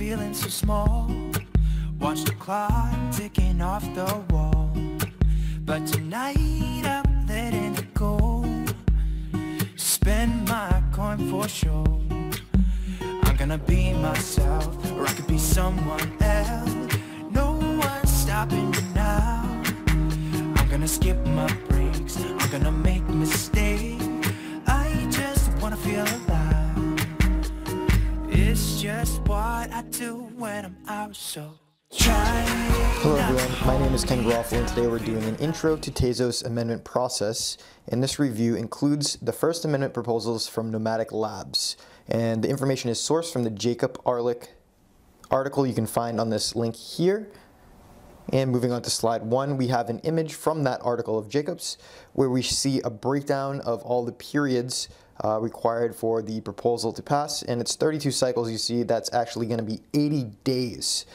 feeling so small. Watch the clock ticking off the wall. But tonight I'm letting it go. Spend my coin for sure. I'm gonna be myself, or I could be someone else. No one's stopping me now. I'm gonna skip my breaks, I'm gonna make mistakes. I just wanna feel alive. It's just what I do when I'm out, so Hello everyone, my name is Garofalo and today we're doing an intro to Tezos amendment process, and this review includes the first amendment proposals from Nomadic Labs, and the information is sourced from the Jacob Arlick article you can find on this link here. And moving on to slide 1, we have an image from that article of Jacob's where we see a breakdown of all the periods required for the proposal to pass, and it's 32 cycles. You see that's actually going to be 80 days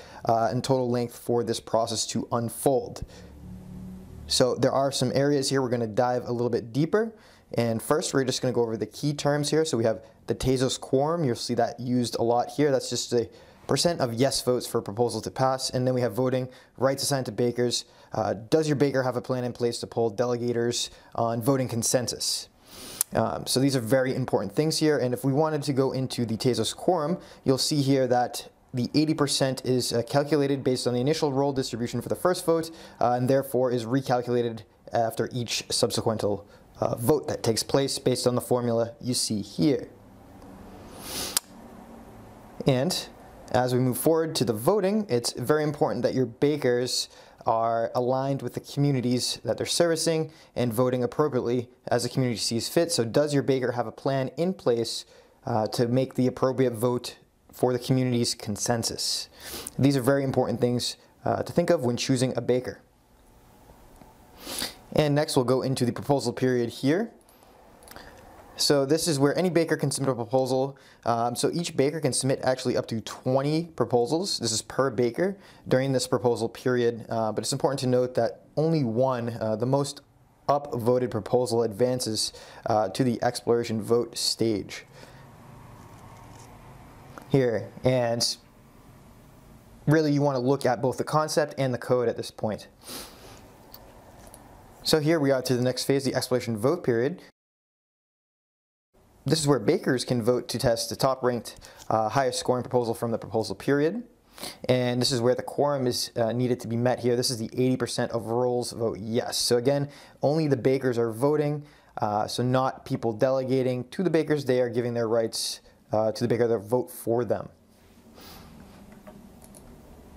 in total length for this process to unfold. So there are some areas here we're going to dive a little bit deeper, and first we're just going to go over the key terms here. So we have the Tezos quorum. You'll see that used a lot here. That's just a % of yes votes for a proposal to pass. And then we have voting rights assigned to bakers. Does your baker have a plan in place to poll delegators on voting consensus? So these are very important things here, and if we wanted to go into the Tezos quorum, you'll see here that the 80% is calculated based on the initial roll distribution for the first vote, and therefore is recalculated after each subsequent vote that takes place based on the formula you see here. And as we move forward to the voting, it's very important that your bakers are aligned with the communities that they're servicing and voting appropriately as the community sees fit. So does your baker have a plan in place to make the appropriate vote for the community's consensus? These are very important things to think of when choosing a baker. And next we'll go into the proposal period here. So this is where any baker can submit a proposal. So each baker can submit actually up to 20 proposals. This is per baker during this proposal period. But it's important to note that only one, the most upvoted proposal, advances to the exploration vote stage here. And really you want to look at both the concept and the code at this point. So here we are to the next phase, the exploration vote period. This is where bakers can vote to test the top-ranked, highest scoring proposal from the proposal period. And this is where the quorum is needed to be met here. This is the 80% of rolls vote yes. So again, only the bakers are voting, so not people delegating to the bakers. They are giving their rights to the baker to vote for them.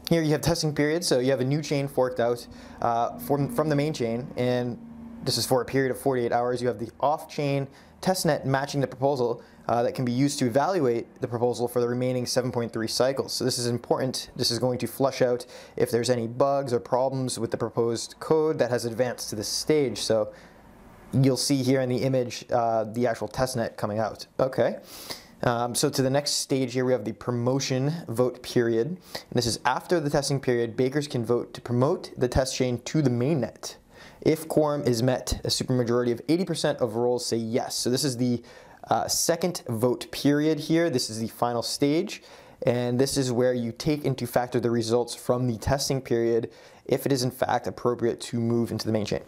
Here you have testing periods. So you have a new chain forked out from the main chain, and this is for a period of 48 hours. You have the off-chain testnet matching the proposal that can be used to evaluate the proposal for the remaining 7.3 cycles. So this is important. This is going to flush out if there's any bugs or problems with the proposed code that has advanced to this stage. So you'll see here in the image the actual testnet coming out. Okay. So to the next stage here, we have the promotion vote period. And this is after the testing period. Bakers can vote to promote the test chain to the mainnet. If quorum is met, a supermajority of 80% of rolls say yes. So this is the second vote period here. This is the final stage, and this is where you take into factor the results from the testing period if it is in fact appropriate to move into the main chain.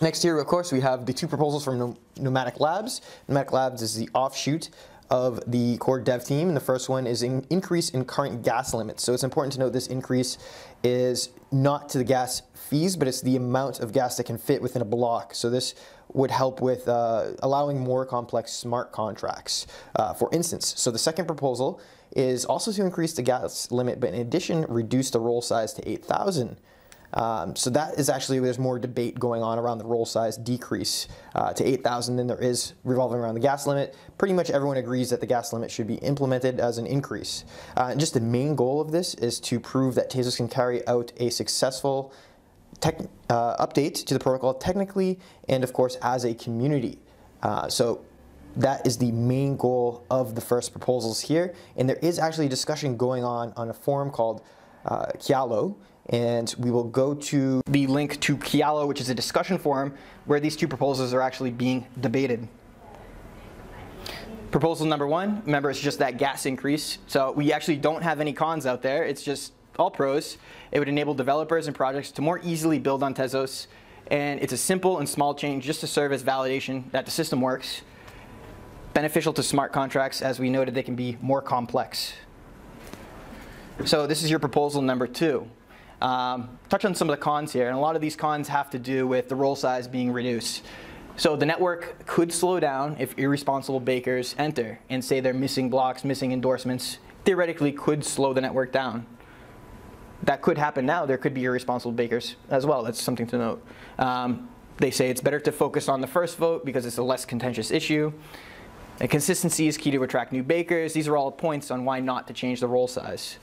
Next here, of course, we have the two proposals from Nomadic Labs. Nomadic Labs is the offshoot of the core dev team, and the first one is an increase in current gas limits. So it's important to note this increase is not to the gas fees, but it's the amount of gas that can fit within a block. So this would help with allowing more complex smart contracts, for instance. So the second proposal is also to increase the gas limit, but in addition, reduce the roll size to 8,000. So that is actually, there's more debate going on around the roll size decrease to 8,000 than there is revolving around the gas limit. Pretty much everyone agrees that the gas limit should be implemented as an increase. And just the main goal of this is to prove that Tezos can carry out a successful update to the protocol technically and of course as a community. So that is the main goal of the first proposals here. And there is actually a discussion going on a forum called Kialo. And we will go to the link to Kialo, which is a discussion forum where these two proposals are actually being debated. Proposal number 1, remember, it's just that gas increase. So we actually don't have any cons out there. It's just all pros. It would enable developers and projects to more easily build on Tezos. And it's a simple and small change just to serve as validation that the system works. Beneficial to smart contracts. As we noted, they can be more complex. So this is your proposal number 2. Touch on some of the cons here. And a lot of these cons have to do with the roll size being reduced. So the network could slow down if irresponsible bakers enter and say they're missing blocks, missing endorsements. Theoretically could slow the network down. That could happen now. There could be irresponsible bakers as well. That's something to note. They say it's better to focus on the first vote because it's a less contentious issue. And consistency is key to attract new bakers. These are all points on why not to change the roll size.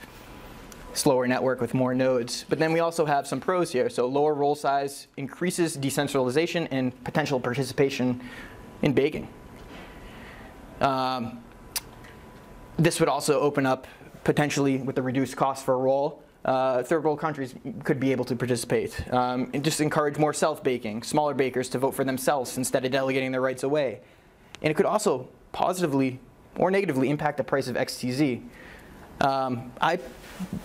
Slower network with more nodes. But then we also have some pros here. So lower roll size increases decentralization and potential participation in baking. This would also open up, potentially with the reduced cost for a roll, third world countries could be able to participate. And just encourage more self-baking, smaller bakers to vote for themselves instead of delegating their rights away. And it could also positively or negatively impact the price of XTZ. I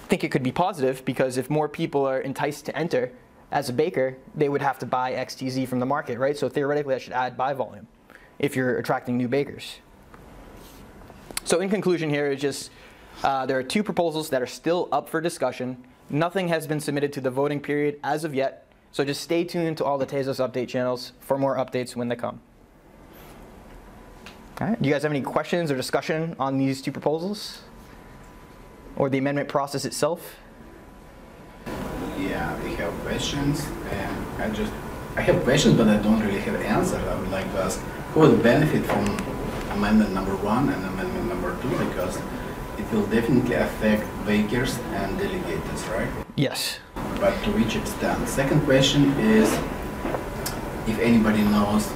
think it could be positive because if more people are enticed to enter as a baker, they would have to buy XTZ from the market, right? So theoretically, that should add buy volume if you're attracting new bakers. So in conclusion here is just there are 2 proposals that are still up for discussion. Nothing has been submitted to the voting period as of yet. So just stay tuned to all the Tezos update channels for more updates when they come. All right. Do you guys have any questions or discussion on these 2 proposals? Or the amendment process itself? Yeah, we have questions. I have questions, but I don't really have answers. I would like to ask who will benefit from amendment number 1 and amendment number 2, because it will definitely affect bakers and delegators, right? Yes. But to which extent? Second question is, if anybody knows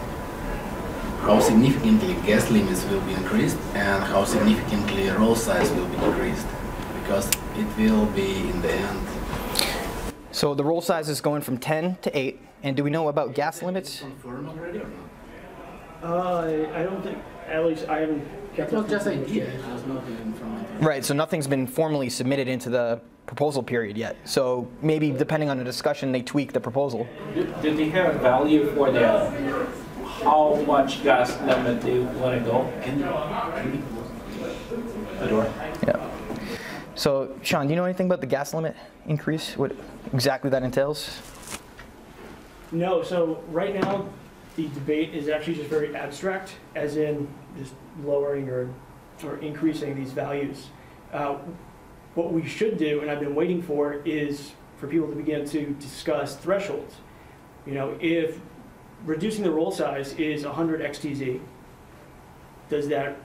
how significantly gas limits will be increased and how significantly roll size will be decreased, because it will be in the end. So the roll size is going from 10 to 8, and do we know about gas limits? Confirmed already or not? I don't think, at least I haven't kept up. Just idea, there's nothing from it. Right, so nothing's been formally submitted into the proposal period yet. So maybe depending on the discussion, they tweak the proposal. Do they have a value for the how much gas limit they want to go? The door. Yeah. So Sean, do you know anything about the gas limit increase? What exactly that entails? No, so right now the debate is actually just very abstract, as in just lowering or increasing these values. What we should do, and I've been waiting for, is for people to begin to discuss thresholds. You know, if reducing the roll size is 100 XTZ, is that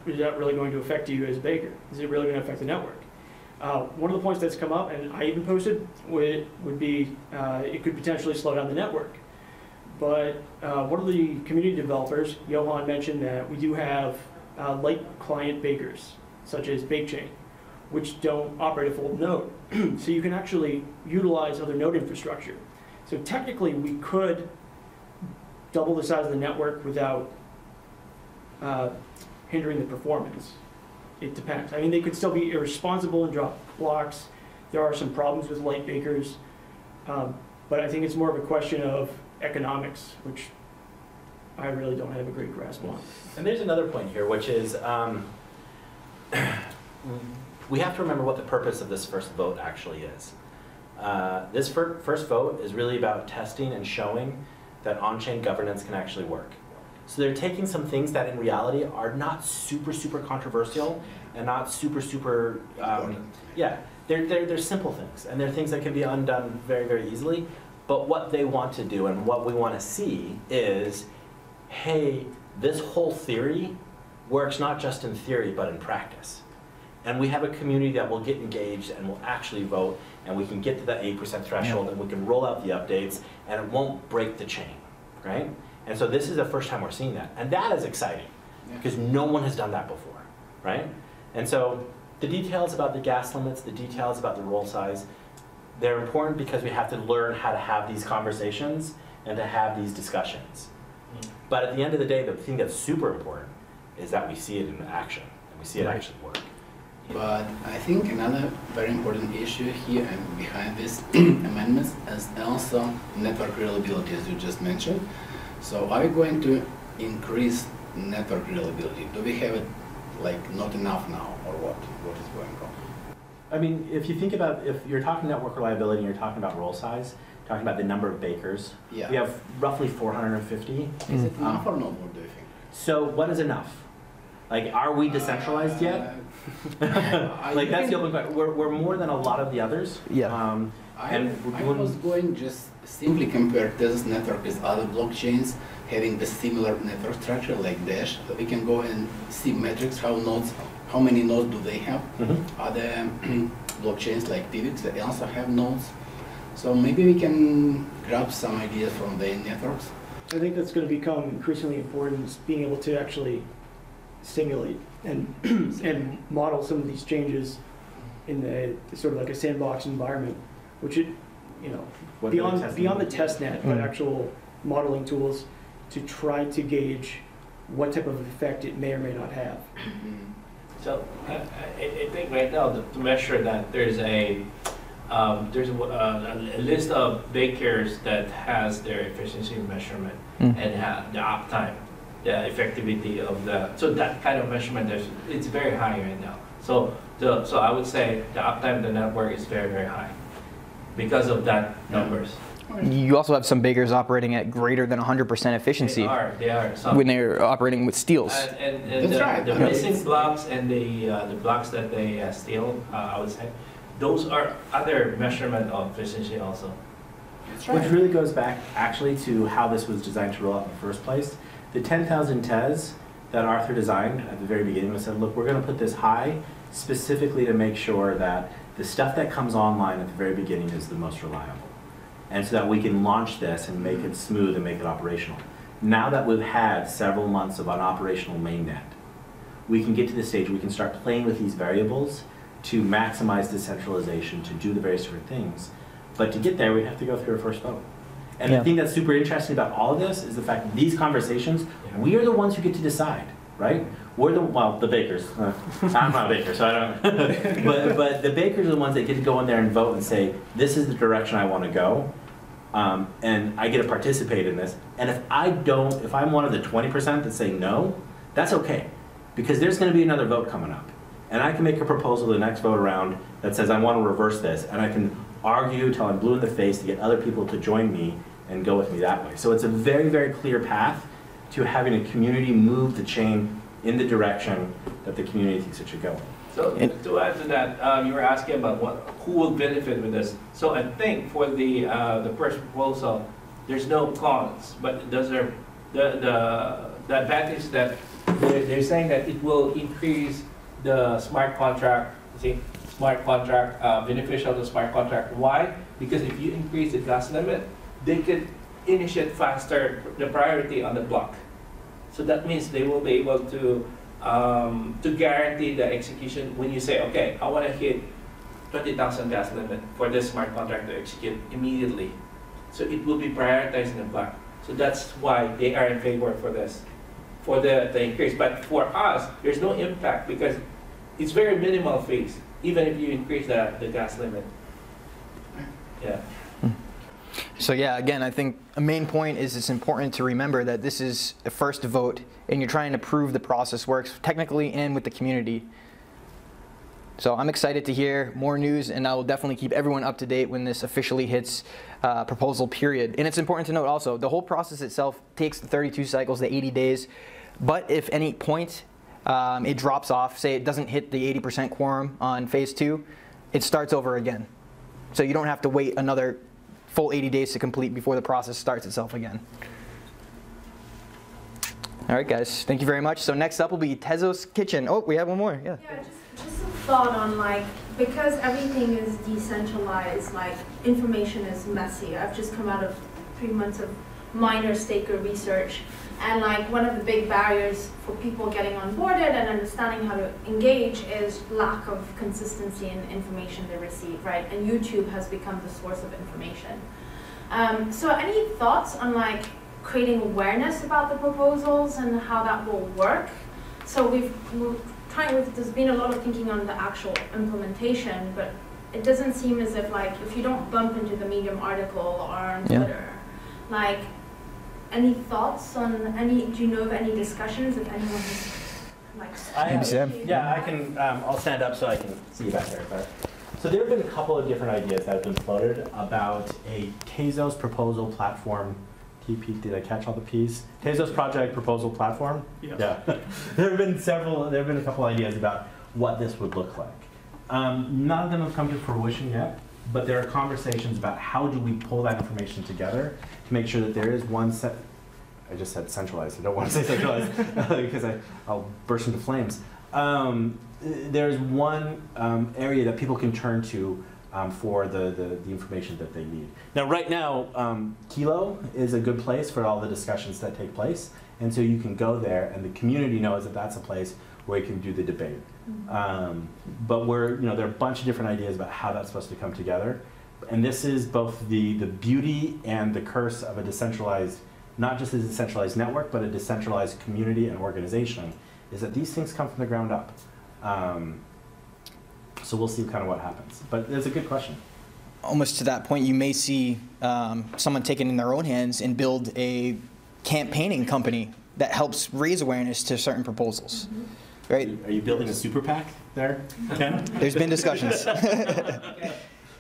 really going to affect you as a baker? Is it really going to affect the network? One of the points that's come up, and I even posted, would be it could potentially slow down the network. But one of the community developers, Johan, mentioned that we do have light client bakers, such as BakeChain, which don't operate a full node. So you can actually utilize other node infrastructure. So technically, we could double the size of the network without hindering the performance. It depends. I mean, they could still be irresponsible and drop blocks. There are some problems with light bakers. But I think it's more of a question of economics, which I really don't have a great grasp on. And there's another point here, which is we have to remember what the purpose of this first vote actually is. This first vote is really about testing and showing that on-chain governance can actually work. So they're taking some things that in reality are not super controversial and not super, yeah, they're simple things. And they're things that can be undone very easily. But what they want to do and what we want to see is, hey, this whole theory works not just in theory, but in practice. And we have a community that will get engaged and will actually vote, and we can get to that 8% threshold, and we can roll out the updates, and it won't break the chain, right? And so this is the first time we're seeing that. And that is exciting, because no one has done that before, right? And so the details about the gas limits, the details about the roll size, they're important because we have to learn how to have these conversations and to have these discussions. But at the end of the day, the thing that's super important is that we see it in action, and we see it actually work. But I think another very important issue here and behind these amendments is also network reliability, as you just mentioned. So are we going to increase network reliability? Do we have it like not enough now, or what? What is going on? I mean, if you think about, if you're talking network reliability and you're talking about role size, talking about the number of bakers, Yeah. we have roughly 450. Is it enough or not, what do you think? So what is enough? Like, are we decentralized yet? Like, that's the open question. We're more than a lot of the others. Yeah. And I was going just simply compare Tezos network with other blockchains having the similar network structure like Dash. So we can go and see metrics, how many nodes do they have. Other blockchains like Pivx, they also have nodes. So maybe we can grab some ideas from their networks. I think that's going to become increasingly important, is being able to actually simulate and and model some of these changes in the sort of like a sandbox environment, which it, you know, What beyond the test net, but actual modeling tools to try to gauge what type of effect it may or may not have. So I think right now to measure that there's a list of bakers that has their efficiency measurement and have the uptime, the effectivity of so that kind of measurement it's very high right now. So I would say the uptime of the network is very, very high because of that numbers. You also have some bakers operating at greater than 100% efficiency. They are. When they're operating with steals. And the missing blocks and the blocks that they steal, I would say, those are other measurement of efficiency also. That's right. Which really goes back actually to how this was designed to roll out in the first place. The 10,000 Tez that Arthur designed at the very beginning was said, look, we're going to put this high specifically to make sure that the stuff that comes online at the very beginning is the most reliable. And so that we can launch this and make it smooth and make it operational. Now that we've had several months of an operational mainnet, we can get to the stage where we can start playing with these variables to maximize decentralization, to do the various different things. But to get there, we have to go through a first vote. And the thing that's super interesting about all of this is the fact that these conversations, we are the ones who get to decide, right? We're the bakers. I'm not a baker, so I don't. but the bakers are the ones that get to go in there and vote and say, this is the direction I want to go. And I get to participate in this. And if I'm one of the 20% that say no, that's okay. Because there's going to be another vote coming up. And I can make a proposal the next vote around that says I want to reverse this. And I can argue till I'm blue in the face to get other people to join me and go with me that way. So it's a very, very clear path to having a community move the chain in the direction that the community thinks it should go. So to add to that, you were asking about who will benefit with this. So I think for the first proposal, there's no cons, but the advantage that they're saying that it will increase the smart contract, beneficial to smart contract. Why? Because if you increase the gas limit, they could initiate faster the priority on the block. So that means they will be able to guarantee the execution when you say, okay, I want to hit 20,000 gas limit for this smart contract to execute immediately. So it will be prioritized in the block. So that's why they are in favor for this, for the increase. But for us, there's no impact because it's very minimal fees, even if you increase the gas limit. Yeah. So yeah, again, I think a main point is it's important to remember that this is a first vote and you're trying to prove the process works technically and with the community. So I'm excited to hear more news, and I will definitely keep everyone up to date when this officially hits proposal period. And it's important to note also, the whole process itself takes 32 cycles to 80 days, but if any point it drops off, say it doesn't hit the 80% quorum on phase 2, it starts over again. So you don't have to wait another full 80 days to complete before the process starts itself again. All right, guys, thank you very much. So next up will be Tezos Kitchen. Oh, we have one more. Yeah. Yeah, just a thought on because everything is decentralized, information is messy. I've just come out of 3 months of minor staker research, and one of the big barriers for people getting onboarded and understanding how to engage is lack of consistency in information they receive, right? And YouTube has become the source of information. So any thoughts on creating awareness about the proposals and how that will work? so there's been a lot of thinking on the actual implementation, but it doesn't seem as if, like, if you don't bump into the Medium article or on Twitter, like, any thoughts on do you know of any discussions, if anyone has, like, I can, I'll stand up so I can see you back there. But, so there have been a couple of different ideas that have been floated about a Tezos proposal platform. TP, did I catch all the P's? Tezos project proposal platform? Yeah. There have been a couple ideas about what this would look like. None of them have come to fruition yet, but there are conversations about how do we pull that information together to make sure that there is one set. I just said centralized. I don't want to say centralized because I'll burst into flames. There's one area that people can turn to for the information that they need. Now, right now, Kilo is a good place for all the discussions that take place, and so you can go there, and the community knows that that's a place where you can do the debate. But there are a bunch of different ideas about how that's supposed to come together, and this is both the beauty and the curse of a decentralized, not just a decentralized network, but a decentralized community and organization, is that these things come from the ground up. So we'll see kind of what happens. But it's a good question. Almost to that point, you may see someone take it in their own hands and build a campaigning company that helps raise awareness to certain proposals. Right? Are you building a super PAC there, Ken? There's been discussions. Okay.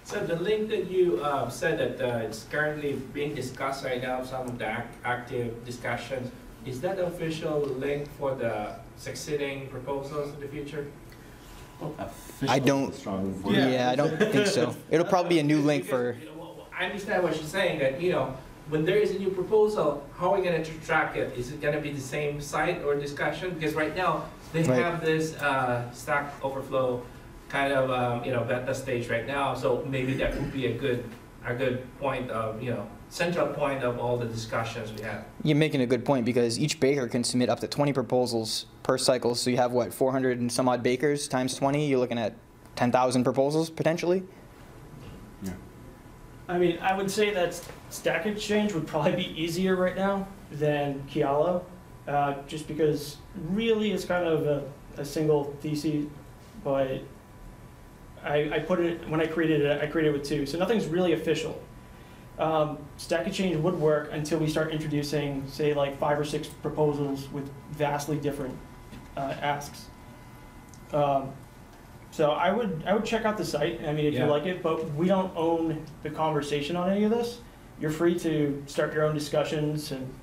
So the link that you said that it's currently being discussed right now, some of the active discussions, is that the official link for the succeeding proposals in the future? I don't. Yeah, I don't think so. It'll probably be a new link for. I understand what you're saying, that when there is a new proposal, how are we going to track it? Is it going to be the same site or discussion? Because right now they have this Stack Overflow kind of beta stage right now. So maybe that would be a good point of central point of all the discussions we have. You're making a good point, because each baker can submit up to 20 proposals per cycle. So you have, what, 400 and some odd bakers times 20? You're looking at 10,000 proposals potentially? Yeah. I mean, I would say that Stack Exchange would probably be easier right now than Kialo, just because really it's kind of a single thesis, but I put it, when I created it with two, so nothing's really official. Stack Exchange would work until we start introducing, say, like 5 or 6 proposals with vastly different asks. So I would check out the site. I mean, if you like it, but we don't own the conversation on any of this. You're free to start your own discussions, and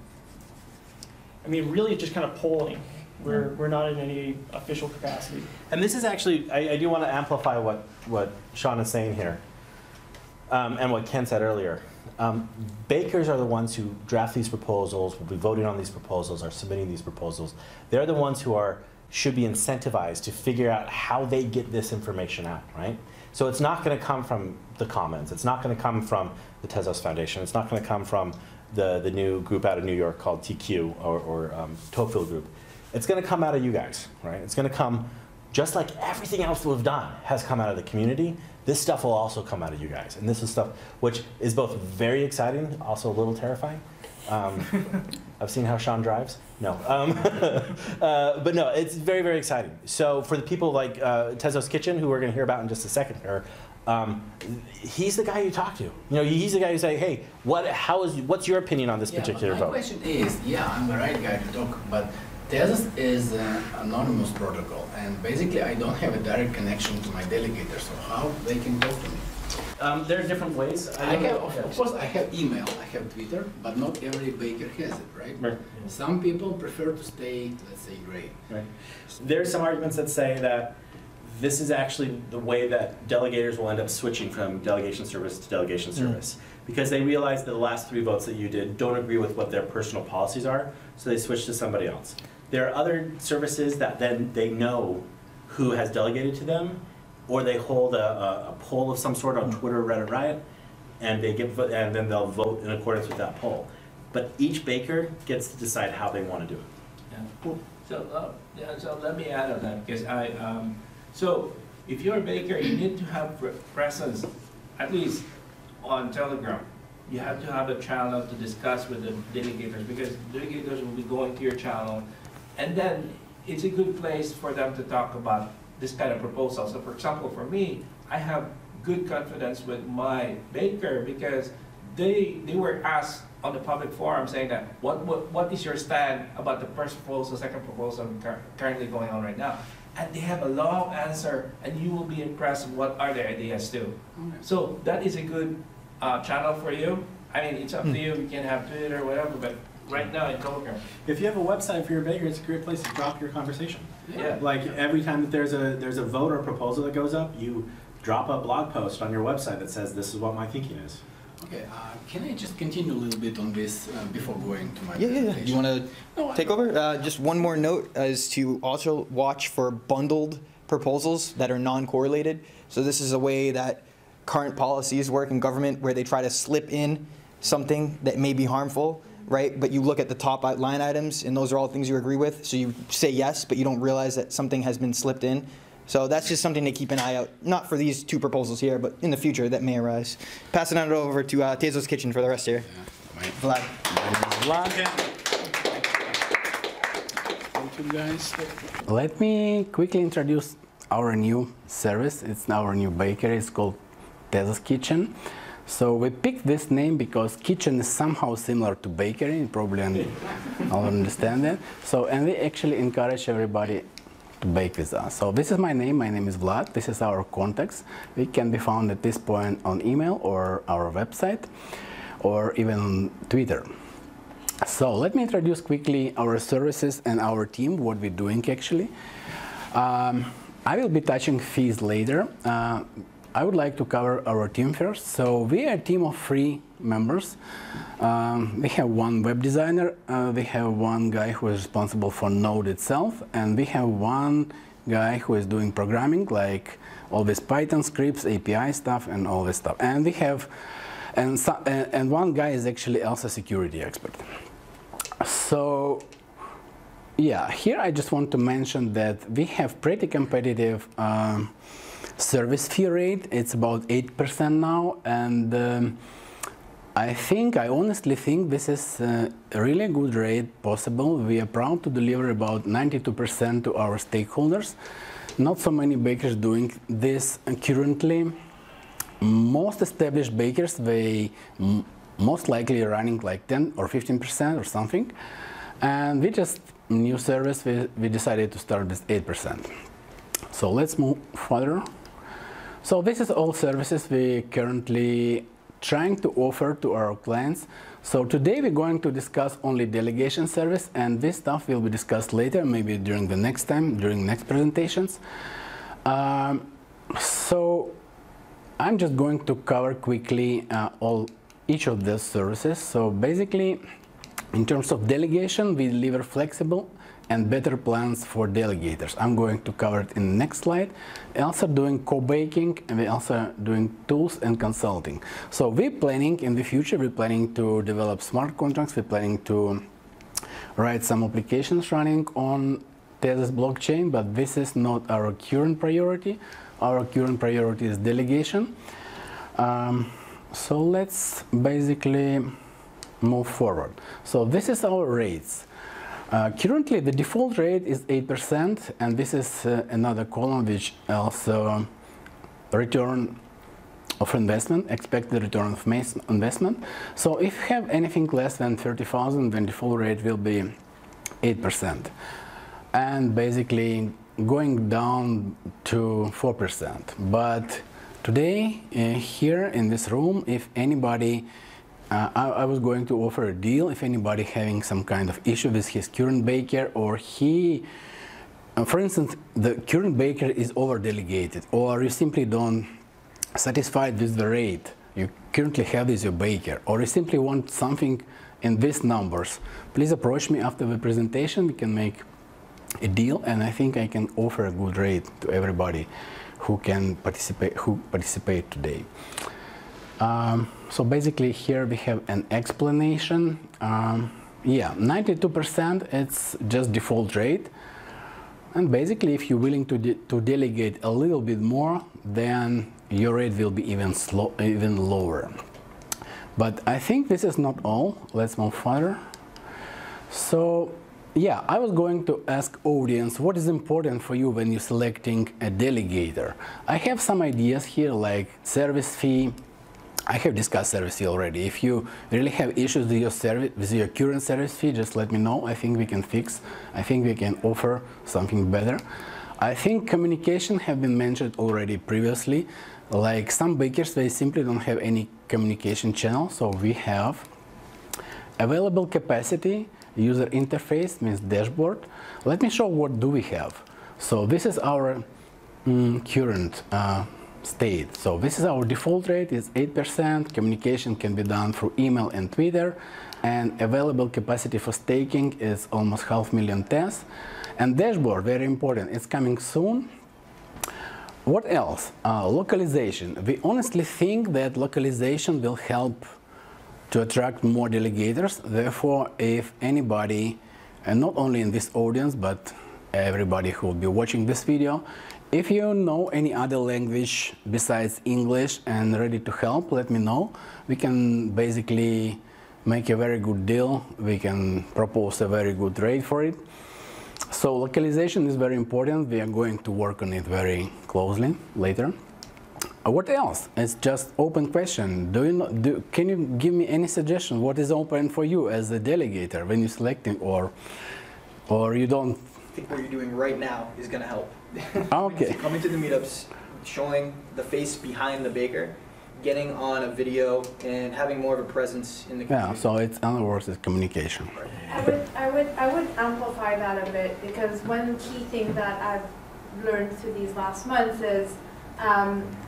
I mean, really, it's just kind of polling. We're not in any official capacity. And this is actually, I do want to amplify what Sean is saying here, and what Ken said earlier. Bakers are the ones who draft these proposals, will be voting on these proposals, are submitting these proposals. They're the ones who should be incentivized to figure out how they get this information out, right? So it's not going to come from the Commons. It's not going to come from the Tezos Foundation. It's not going to come from the new group out of New York called TQ or Topfield Group. It's going to come out of you guys, right? It's going to come, just like everything else that we've done has come out of the community. This stuff will also come out of you guys. And this is stuff which is both very exciting, also a little terrifying. I've seen how Sean drives. No. But no, it's very, very exciting. So for the people like Tezos Kitchen, who we're going to hear about in just a second here, he's the guy you talk to. He's the guy you say, hey, what's your opinion on this particular vote? My question is, I'm the right guy to talk, but Tezos is an anonymous protocol, and basically I don't have a direct connection to my delegator, so how they can talk to me? There are different ways. Of course, I have email, I have Twitter, but not every baker has it, right? Right. Some people prefer to stay, let's say, gray. Right. There are some arguments that say that this is actually the way that delegators will end up switching from delegation service to delegation service, because they realize that the last 3 votes that you did don't agree with what their personal policies are, so they switch to somebody else. There are other services that then they know who has delegated to them, or they hold a poll of some sort on Twitter or Reddit Riot, and then they'll vote in accordance with that poll. But each baker gets to decide how they want to do it. Yeah. Cool. So let me add on that, because so if you're a baker, you need to have presence, at least on Telegram. You have to have a channel to discuss with the delegators, because delegators will be going to your channel. And then it's a good place for them to talk about this kind of proposal. So for example, for me, I have good confidence with my baker because they were asked on the public forum saying that what is your stand about the first proposal, second proposal currently going on right now? And they have a long answer, and you will be impressed with what are their ideas too. So that is a good channel for you. I mean, it's up to you. You can have Twitter or whatever, but right now in Telegram. If you have a website for your baker, it's a great place to drop your conversation. Yeah. Like every time that there's a vote or proposal that goes up, you drop a blog post on your website that says this is what my thinking is. Okay, can I just continue a little bit on this before going to my Yeah. presentation? Do you want to take over? Just one more note is to also watch for bundled proposals that are non-correlated. So this is a way that current policies work in government where they try to slip in something that may be harmful, right? But you look at the top line items, and those are all things you agree with. So you say yes, but you don't realize that something has been slipped in. So that's just something to keep an eye out, not for these two proposals here, but in the future that may arise. Passing it over to Tezos Kitchen for the rest here. Vlad. Vlad. Thank you, guys. Let me quickly introduce our new service. It's our new bakery. It's called Tezos Kitchen. So we picked this name because kitchen is somehow similar to bakery. You probably all understand that. So, and we actually encourage everybody to bake with us. So this is my name. My name is Vlad. This is our contacts. We can be found at this point on email or our website or even on Twitter. So let me introduce quickly our services and our team, what we're doing actually. I will be touching fees later. I would like to cover our team first. So we are a team of 3 members. We have one web designer, we have one guy who is responsible for Node itself, and we have one guy who is doing programming, like all this Python scripts, API stuff, and all this stuff. And we have, and one guy is actually also a security expert. So yeah, here I just want to mention that we have pretty competitive service fee rate. It's about 8% now, and I honestly think this is a really good rate possible. We are proud to deliver about 92% to our stakeholders. Not so many bakers doing this currently. Most established bakers, they most likely are running like 10 or 15% or something. And we just, new service, we decided to start with 8%. So let's move further. So this is all services we currently trying to offer to our clients. So today we're going to discuss only delegation service, and this stuff will be discussed later, maybe during the next time, during next presentations. So I'm just going to cover quickly each of these services. So basically, in terms of delegation, we deliver flexible and better plans for delegators. I'm going to cover it in the next slide. We're also doing co-baking, and we're also doing tools and consulting. So we're planning in the future, we're planning to develop smart contracts, we're planning to write some applications running on Tezos blockchain, but this is not our current priority. Our current priority is delegation. So let's basically move forward. So this is our rates. Currently, the default rate is 8%, and this is another column which also return of investment, expected return of investment. So if you have anything less than 30,000, then default rate will be 8%. And basically going down to 4%. But today, here in this room, if anybody I was going to offer a deal if anybody having some kind of issue with his current baker, or he, for instance, the current baker is over-delegated, or you simply don't satisfied with the rate you currently have with your baker, or you simply want something in these numbers, please approach me after the presentation. We can make a deal, and I think I can offer a good rate to everybody who can participate today. So basically here we have an explanation. Yeah, 92%, it's just default rate. And basically if you're willing to delegate a little bit more, then your rate will be even lower. But I think this is not all. Let's move further. So Yeah, I was going to ask audience, what is important for you when you're selecting a delegator? I have some ideas here, like service fee. I have discussed service fee already. If you really have issues with your service, with your current service fee, just let me know. I think we can fix. I think we can offer something better. I think communication have been mentioned already previously. Like some bakers, they simply don't have any communication channel. So we have available capacity, user interface, means dashboard. Let me show what do we have. So this is our current state. So this is our default rate is 8%. Communication can be done through email and Twitter. And available capacity for staking is almost 500,000 tests. And dashboard, very important, it's coming soon. What else? Localization. We honestly think that localization will help to attract more delegators. Therefore, if anybody, and not only in this audience, but everybody who will be watching this video, if you know any other language besides English and ready to help, let me know. We can basically make a very good deal. We can propose a very good rate for it. So localization is very important. We are going to work on it very closely later. What else? It's just open question. Can you give me any suggestion? What is open for you as a delegator when you're selecting, or you don't? I think what you're doing right now is going to help. Okay. Coming to the meetups, showing the face behind the baker, getting on a video, and having more of a presence in the community. Yeah. So it's, in other words, it's communication. I would amplify that a bit, because one key thing that I've learned through these last months is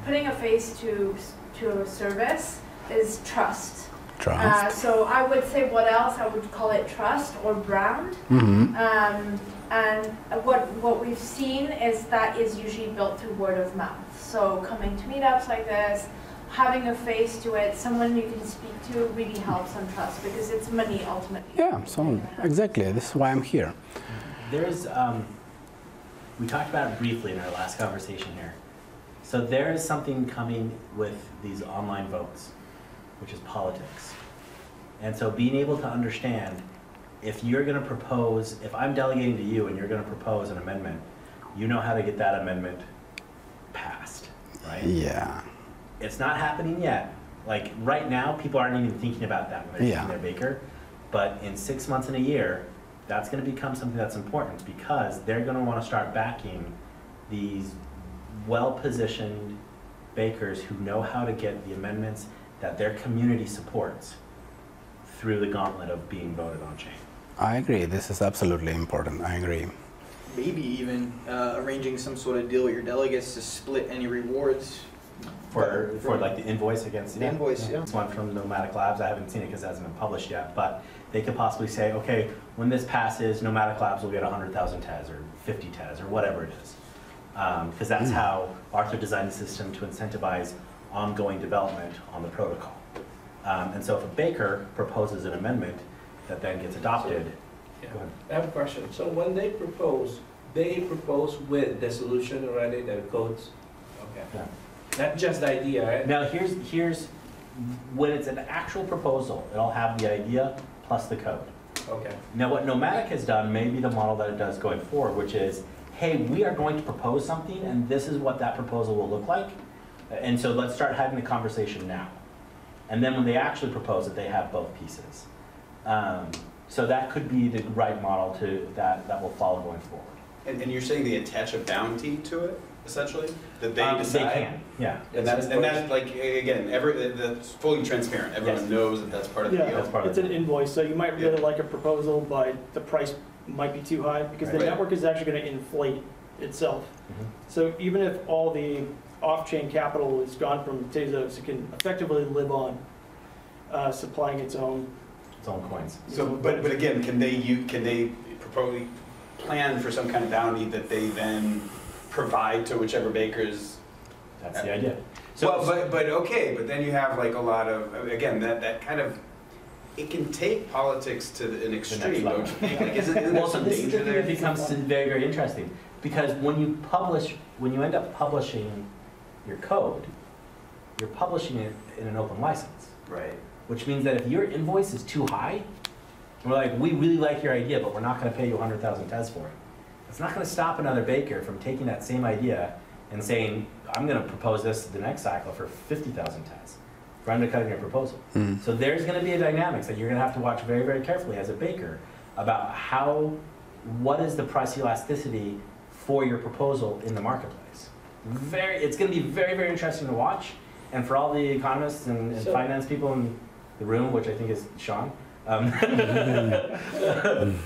putting a face to a service is trust. Trust. So I would say, what else? I would call it trust or brand. Mm-hmm. And what we've seen is that is usually built through word of mouth. So coming to meetups like this, having a face to it, someone you can speak to, really helps on trust, because it's money ultimately. Yeah, so exactly, this is why I'm here. There's, we talked about it briefly in our last conversation here. So there is something coming with these online votes, which is politics. And so being able to understand, if you're going to propose, if I'm delegating to you and you're going to propose an amendment, you know how to get that amendment passed, right? Yeah. It's not happening yet. Like right now, people aren't even thinking about that when they're choosing their baker. But in 6 months and a year, that's going to become something that's important, because they're going to want to start backing these well-positioned bakers who know how to get the amendments that their community supports through the gauntlet of being voted on chain. I agree. This is absolutely important. I agree. Maybe even arranging some sort of deal with your delegates to split any rewards. For like the invoice against the invoice, yeah. This one from Nomadic Labs, I haven't seen it because it hasn't been published yet, but they could possibly say, okay, when this passes, Nomadic Labs will get 100,000 TES or 50 TES or whatever it is. Because that's how Arthur designed the system to incentivize ongoing development on the protocol. And so if a baker proposes an amendment that then gets adopted. Yeah. I have a question. So when they propose with the solution already, the codes? Okay. Yeah. Not just the idea, right? Now here's when it's an actual proposal, it'll have the idea plus the code. Okay. Now what Nomadic has done may be the model that it does going forward, which is, hey, we are going to propose something and this is what that proposal will look like. And so let's start having the conversation now. And then when they actually propose it, they have both pieces. So that could be the right model that will follow going forward. And you're saying they attach a bounty to it, essentially? That they decide? They can, yeah. And that's like, again, that's fully transparent. Everyone knows that that's part of the deal. Yeah, it's an invoice, so you might really like a proposal, but the price might be too high, because the network is actually going to inflate itself. Mm-hmm. So even if all the off-chain capital is gone from Tezos, it can effectively live on supplying its own coins. So, but again, can they propose, plan for some kind of bounty that they then provide to whichever bakers? That's the idea. So, well, but okay, but then you have like a lot of, again, that kind of, it can take politics to an extreme, don't you think? Like, isn't there some danger there? It becomes very, very interesting, because when you end up publishing your code, you're publishing it in an open license. Right. Which means that if your invoice is too high, And we're like, we really like your idea, but we're not going to pay you 100,000 Tez for it. It's not going to stop another baker from taking that same idea and saying, I'm going to propose this the next cycle for 50,000 Tez for undercutting your proposal. So there's going to be a dynamics that you're going to have to watch very, very carefully as a baker about what is the price elasticity for your proposal in the marketplace. It's going to be very, very interesting to watch. And for all the economists and finance people in the room, which I think is Sean,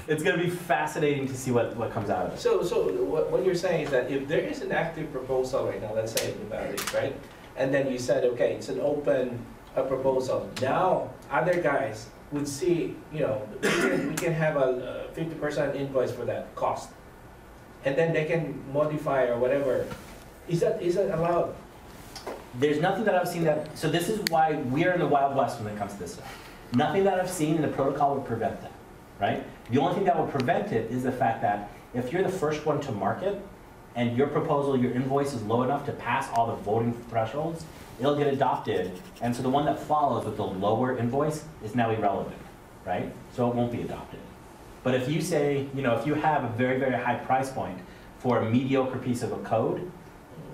it's going to be fascinating to see what comes out of it. So what you're saying is that if there is an active proposal right now, let's say about it, right? And then you said, okay, it's an open proposal. Now other guys would see, you know, we can have a 50% invoice for that cost, and then they can modify or whatever. Is that allowed? There's nothing that I've seen that. So this is why we're in the Wild West when it comes to this stuff. Nothing that I've seen in the protocol would prevent that, right? The only thing that would prevent it is the fact that if you're the first one to market and your proposal, your invoice is low enough to pass all the voting thresholds, it'll get adopted. And so the one that follows with the lower invoice is now irrelevant, right? So it won't be adopted. But if you say, you know, if you have a very, very high price point for a mediocre piece of a code,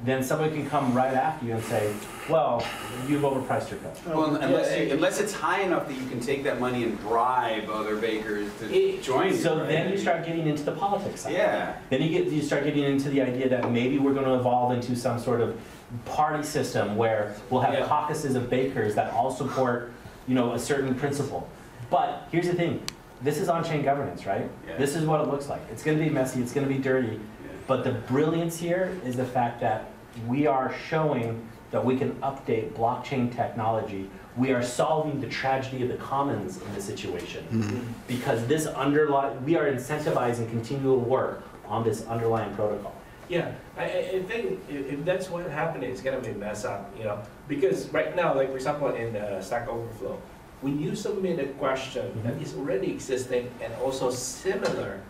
then somebody can come right after you and say, well, you've overpriced your code. Well, unless it's high enough that you can take that money and bribe other bakers to join you. So right? then you start getting into the politics side. Yeah. Then you start getting into the idea that maybe we're going to evolve into some sort of party system where we'll have caucuses of bakers that all support, you know, a certain principle. But here's the thing. This is on-chain governance, right? Yeah. This is what it looks like. It's going to be messy. It's going to be dirty. But the brilliance here is the fact that we are showing that we can update blockchain technology. We are solving the tragedy of the commons in this situation because we are incentivizing continual work on this underlying protocol. Yeah, I think if that's what happened, it's gonna be messed up, you know, because right now, like for example, in Stack Overflow, when you submit a question that is already existing and also similar,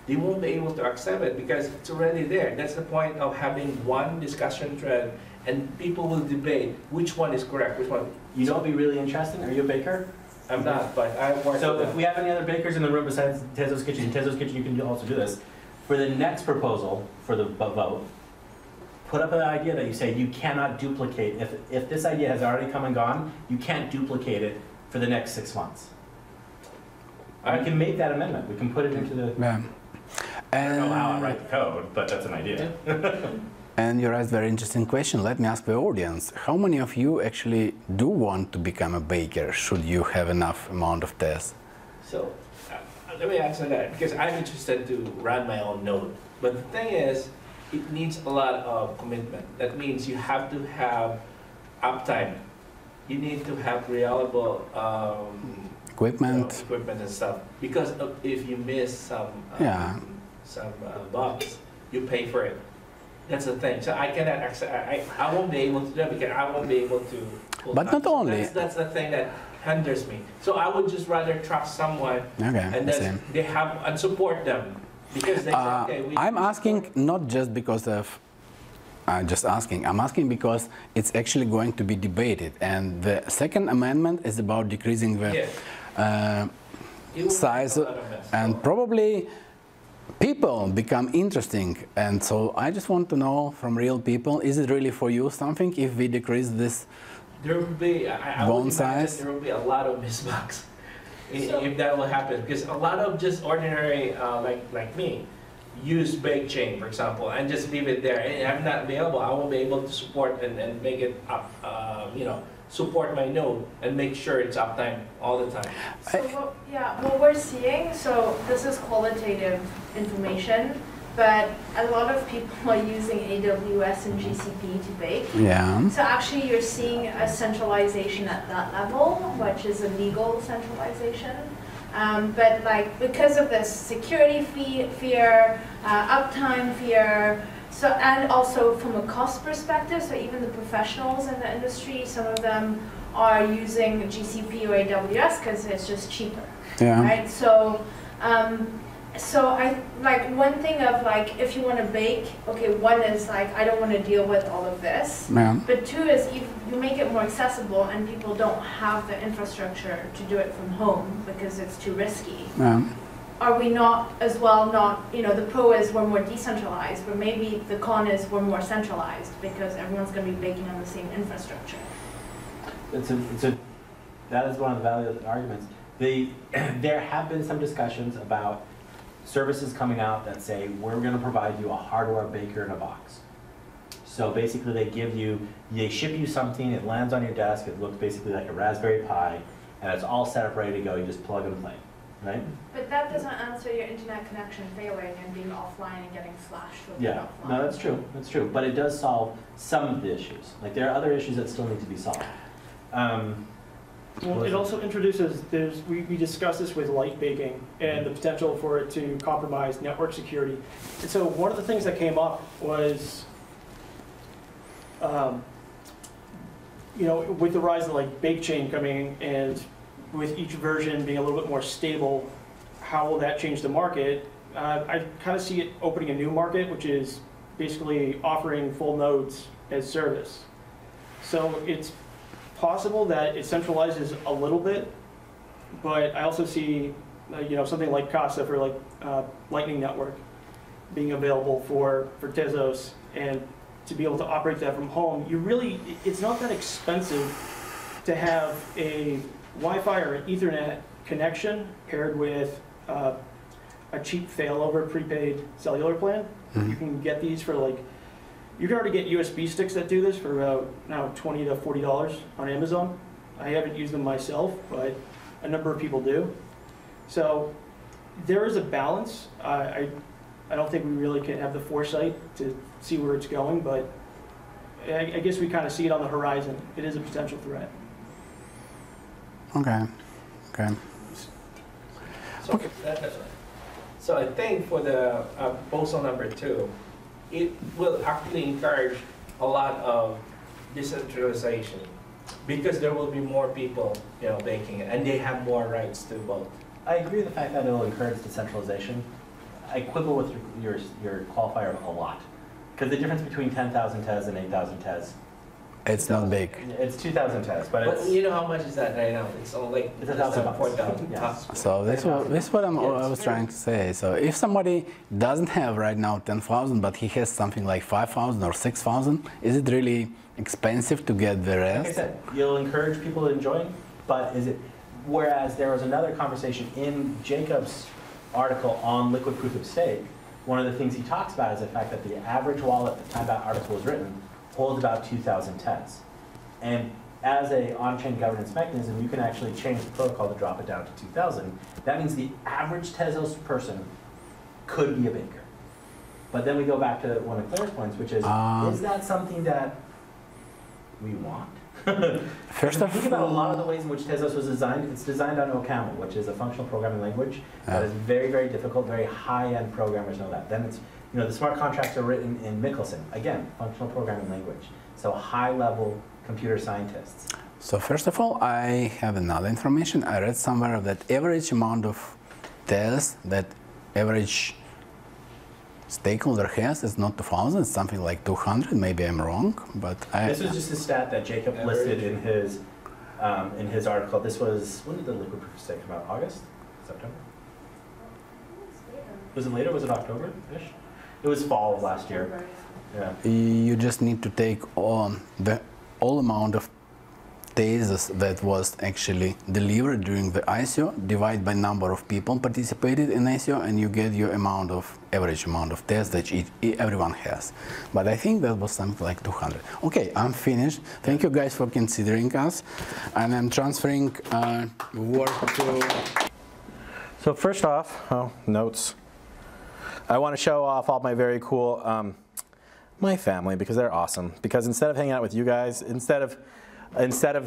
they won't be able to accept it because it's already there. That's the point of having one discussion thread, and people will debate which one is correct, which one. You know what would be really interesting? Are you a baker? I'm not, but I work. So if we have any other bakers in the room besides Tezos Kitchen, you can also do this. For the next proposal, for the vote, put up an idea that you say you cannot duplicate. If this idea has already come and gone, you can't duplicate it for the next 6 months. I can make that amendment. We can put it into the... Yeah. I don't know how I write the code, but that's an idea. And you raised a very interesting question. Let me ask the audience. How many of you actually do want to become a baker, should you have enough amount of tests? So, let me answer that, because I'm interested to run my own node. But the thing is, it needs a lot of commitment. That means you have to have uptime. You need to have reliable equipment and stuff. Because if you miss some bugs, you pay for it. That's the thing. So I cannot accept. I won't be able to do that because I won't be able to. But not only. That's the thing that hinders me. So I would just rather trust someone and then they have and support them because they say, okay. I'm asking not just because of. Just asking. I'm asking because it's actually going to be debated, and the second amendment is about decreasing the size, and probably people become interesting. And so I just want to know from real people: is it really for you something if we decrease this bone size? There will be a lot of misbugs if that will happen, because a lot of just ordinary like me use bake chain, for example, and just leave it there. And I'm not available. I won't be able to support and make it up, support my node and make sure it's uptime all the time. So what we're seeing, so this is qualitative information, but a lot of people are using AWS and GCP to bake. Yeah. So actually you're seeing a centralization at that level, which is a legal centralization. But like because of this security fear, uptime fear, so and also from a cost perspective, so even the professionals in the industry, some of them are using GCP or AWS because it's just cheaper, right? So So one thing of if you want to bake, okay, one is I don't want to deal with all of this. Yeah. But two is if you make it more accessible and people don't have the infrastructure to do it from home because it's too risky. Yeah. Are we not as well the pro is we're more decentralized, but maybe the con is we're more centralized because everyone's going to be baking on the same infrastructure. That is one of the value arguments. There have been some discussions about services coming out that say, we're going to provide you a hardware baker in a box. So basically they ship you something, it lands on your desk, it looks basically like a Raspberry Pi, and it's all set up ready to go, you just plug and play, right? But that doesn't answer your internet connection failing and being offline and getting slashed with Yeah, offline. no, that's true. But it does solve some of the issues. There are other issues that still need to be solved. Well, it also introduces, we discussed this with light baking and the potential for it to compromise network security. And so one of the things that came up was, with the rise of bake chain coming and with each version being a little bit more stable, how will that change the market? I kind of see it opening a new market, which is basically offering full nodes as service. So it's possible that it centralizes a little bit, but I also see something like Casa for Lightning Network being available for Tezos, and to be able to operate that from home. It's not that expensive to have a Wi-Fi or an Ethernet connection paired with a cheap failover prepaid cellular plan. Mm-hmm. You can get these for you can already get USB sticks that do this for about now $20 to $40 on Amazon. I haven't used them myself, but a number of people do. So there is a balance. I don't think we really can have the foresight to see where it's going, but I guess we kind of see it on the horizon. It is a potential threat. Okay. That's right. So I think for the proposal number 2, it will actually encourage a lot of decentralization because there will be more people, baking it, and they have more rights to vote. I agree with the fact that it will encourage decentralization. I quibble with your qualifier a lot. Because the difference between 10,000 Tez and 8,000 Tez, it's not big. It's 2,000 Tez, but it's... you know how much is that right now? It's only It's $1,000. 4,000. Yes. So this is what I was trying to say. So if somebody doesn't have right now 10,000, but he has something like 5,000 or 6,000, is it really expensive to get the rest? Like I said, you'll encourage people to enjoy it, but is it... Whereas there was another conversation in Jacob's article on liquid proof of stake, one of the things he talks about is the fact that the average wallet at the time that article was written holds about 2,000 Tez. And as an on-chain governance mechanism, you can actually change the protocol to drop it down to 2,000. That means the average Tezos person could be a baker. But then we go back to one of Claire's points, which is that something that we want? First of think about a lot of the ways in which Tezos was designed. It's designed on OCaml, which is a functional programming language that is very, very difficult. Very high-end programmers know that. Then it's, the smart contracts are written in Michelson. Again, functional programming language. So high-level computer scientists. So first of all, I have another information. I read somewhere that average amount of Tez that average stakeholder has is not 2,000, it's something like 200. Maybe I'm wrong, but This was just a stat that Jacob listed in his article. This was, when did the liquid proof of stake come out? August? September? Was it later? Was it October-ish? It was fall of last year. Yeah. You just need to take on the all amount of Tezos that was actually delivered during the ICO, divide by number of people participated in ICO, and you get your average amount of Tez that everyone has. But I think that was something like 200. Okay, I'm finished. Thank you guys for considering us, and I'm transferring work to. So first off, notes. I want to show off all my very cool my family because they're awesome. Because instead of hanging out with you guys, instead of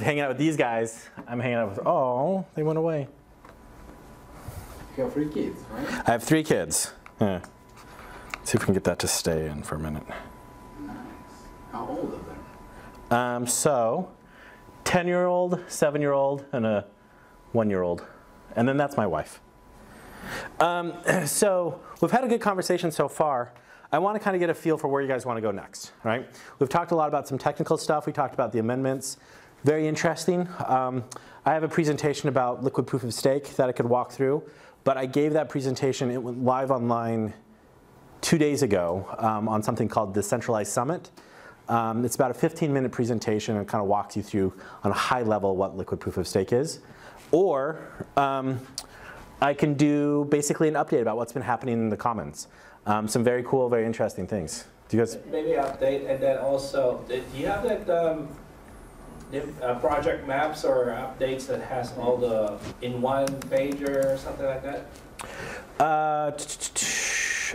hanging out with these guys, I'm hanging out with, oh, they went away. You have 3 kids, right? I have 3 kids. Yeah. See if we can get that to stay in for a minute. Nice. How old are they? So, 10-year-old, 7-year-old, and a 1-year-old. And then that's my wife. So we've had a good conversation so far. I want to kind of get a feel for where you guys want to go next, right? We've talked a lot about some technical stuff. We talked about the amendments. Very interesting. I have a presentation about liquid proof of stake that I could walk through, but I gave that presentation, it went live online 2 days ago on something called the Centralized Summit. It's about a 15-minute presentation and kind of walks you through on a high level what liquid proof of stake is. Or I can do basically an update about what's been happening in the Commons. Some very cool, very interesting things. Do you guys? Maybe update, and then also, do you have that project maps or updates that has all the in one pager or something like that?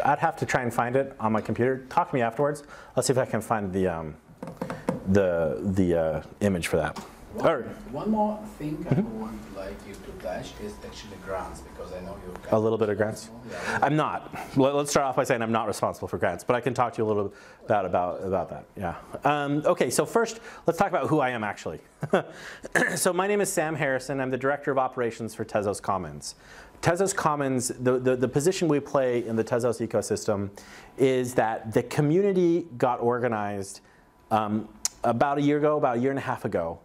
I'd have to try and find it on my computer. Talk to me afterwards. Let's see if I can find the image for that. One more thing I would like you to touch is actually grants, because I know you're a little bit of grants. Yeah. I'm not. Let's start off by saying I'm not responsible for grants, but I can talk to you a little bit about that. Yeah. Okay. So first, let's talk about who I am actually. So my name is Sam Harrison. I'm the director of operations for Tezos Commons. Tezos Commons, the position we play in the Tezos ecosystem is that the community got organized about a year and a half ago,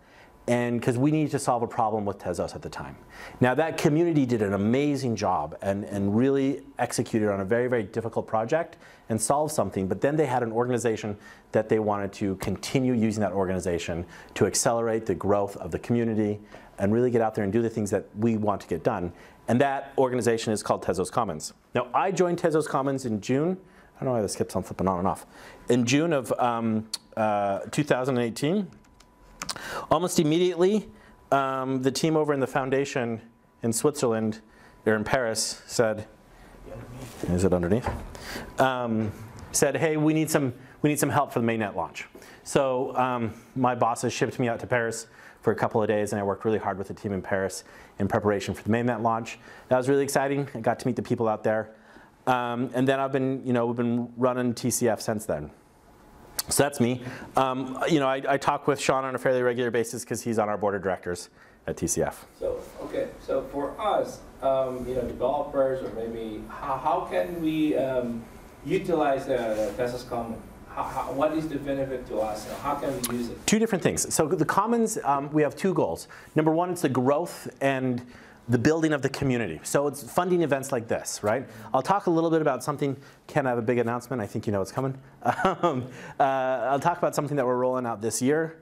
and because we needed to solve a problem with Tezos at the time. Now that community did an amazing job and really executed on a very, very difficult project and solved something, but then they had an organization that they wanted to continue using that organization to accelerate the growth of the community and really get out there and do the things that we want to get done. And that organization is called Tezos Commons. Now I joined Tezos Commons in June. I don't know why this keeps on flipping on and off. In June of 2018. Almost immediately, the team over in the foundation in Switzerland, or in Paris, said, is it underneath? Said, hey, we need some help for the mainnet launch. So my bosses shipped me out to Paris for a couple of days, and I worked really hard with the team in Paris in preparation for the mainnet launch. That was really exciting. I got to meet the people out there, and then we've been running TCF since then. So that's me. I talk with Sean on a fairly regular basis because he's on our board of directors at TCF. So okay, so for us, developers, or maybe how can we utilize the Tezos Commons? What is the benefit to us? How can we use it? Two different things. So the Commons, we have two goals. Number one, it's the growth and the building of the community. So it's funding events like this, right? I'll talk a little bit about something. Ken, I have a big announcement. I think you know what's coming. I'll talk about something that we're rolling out this year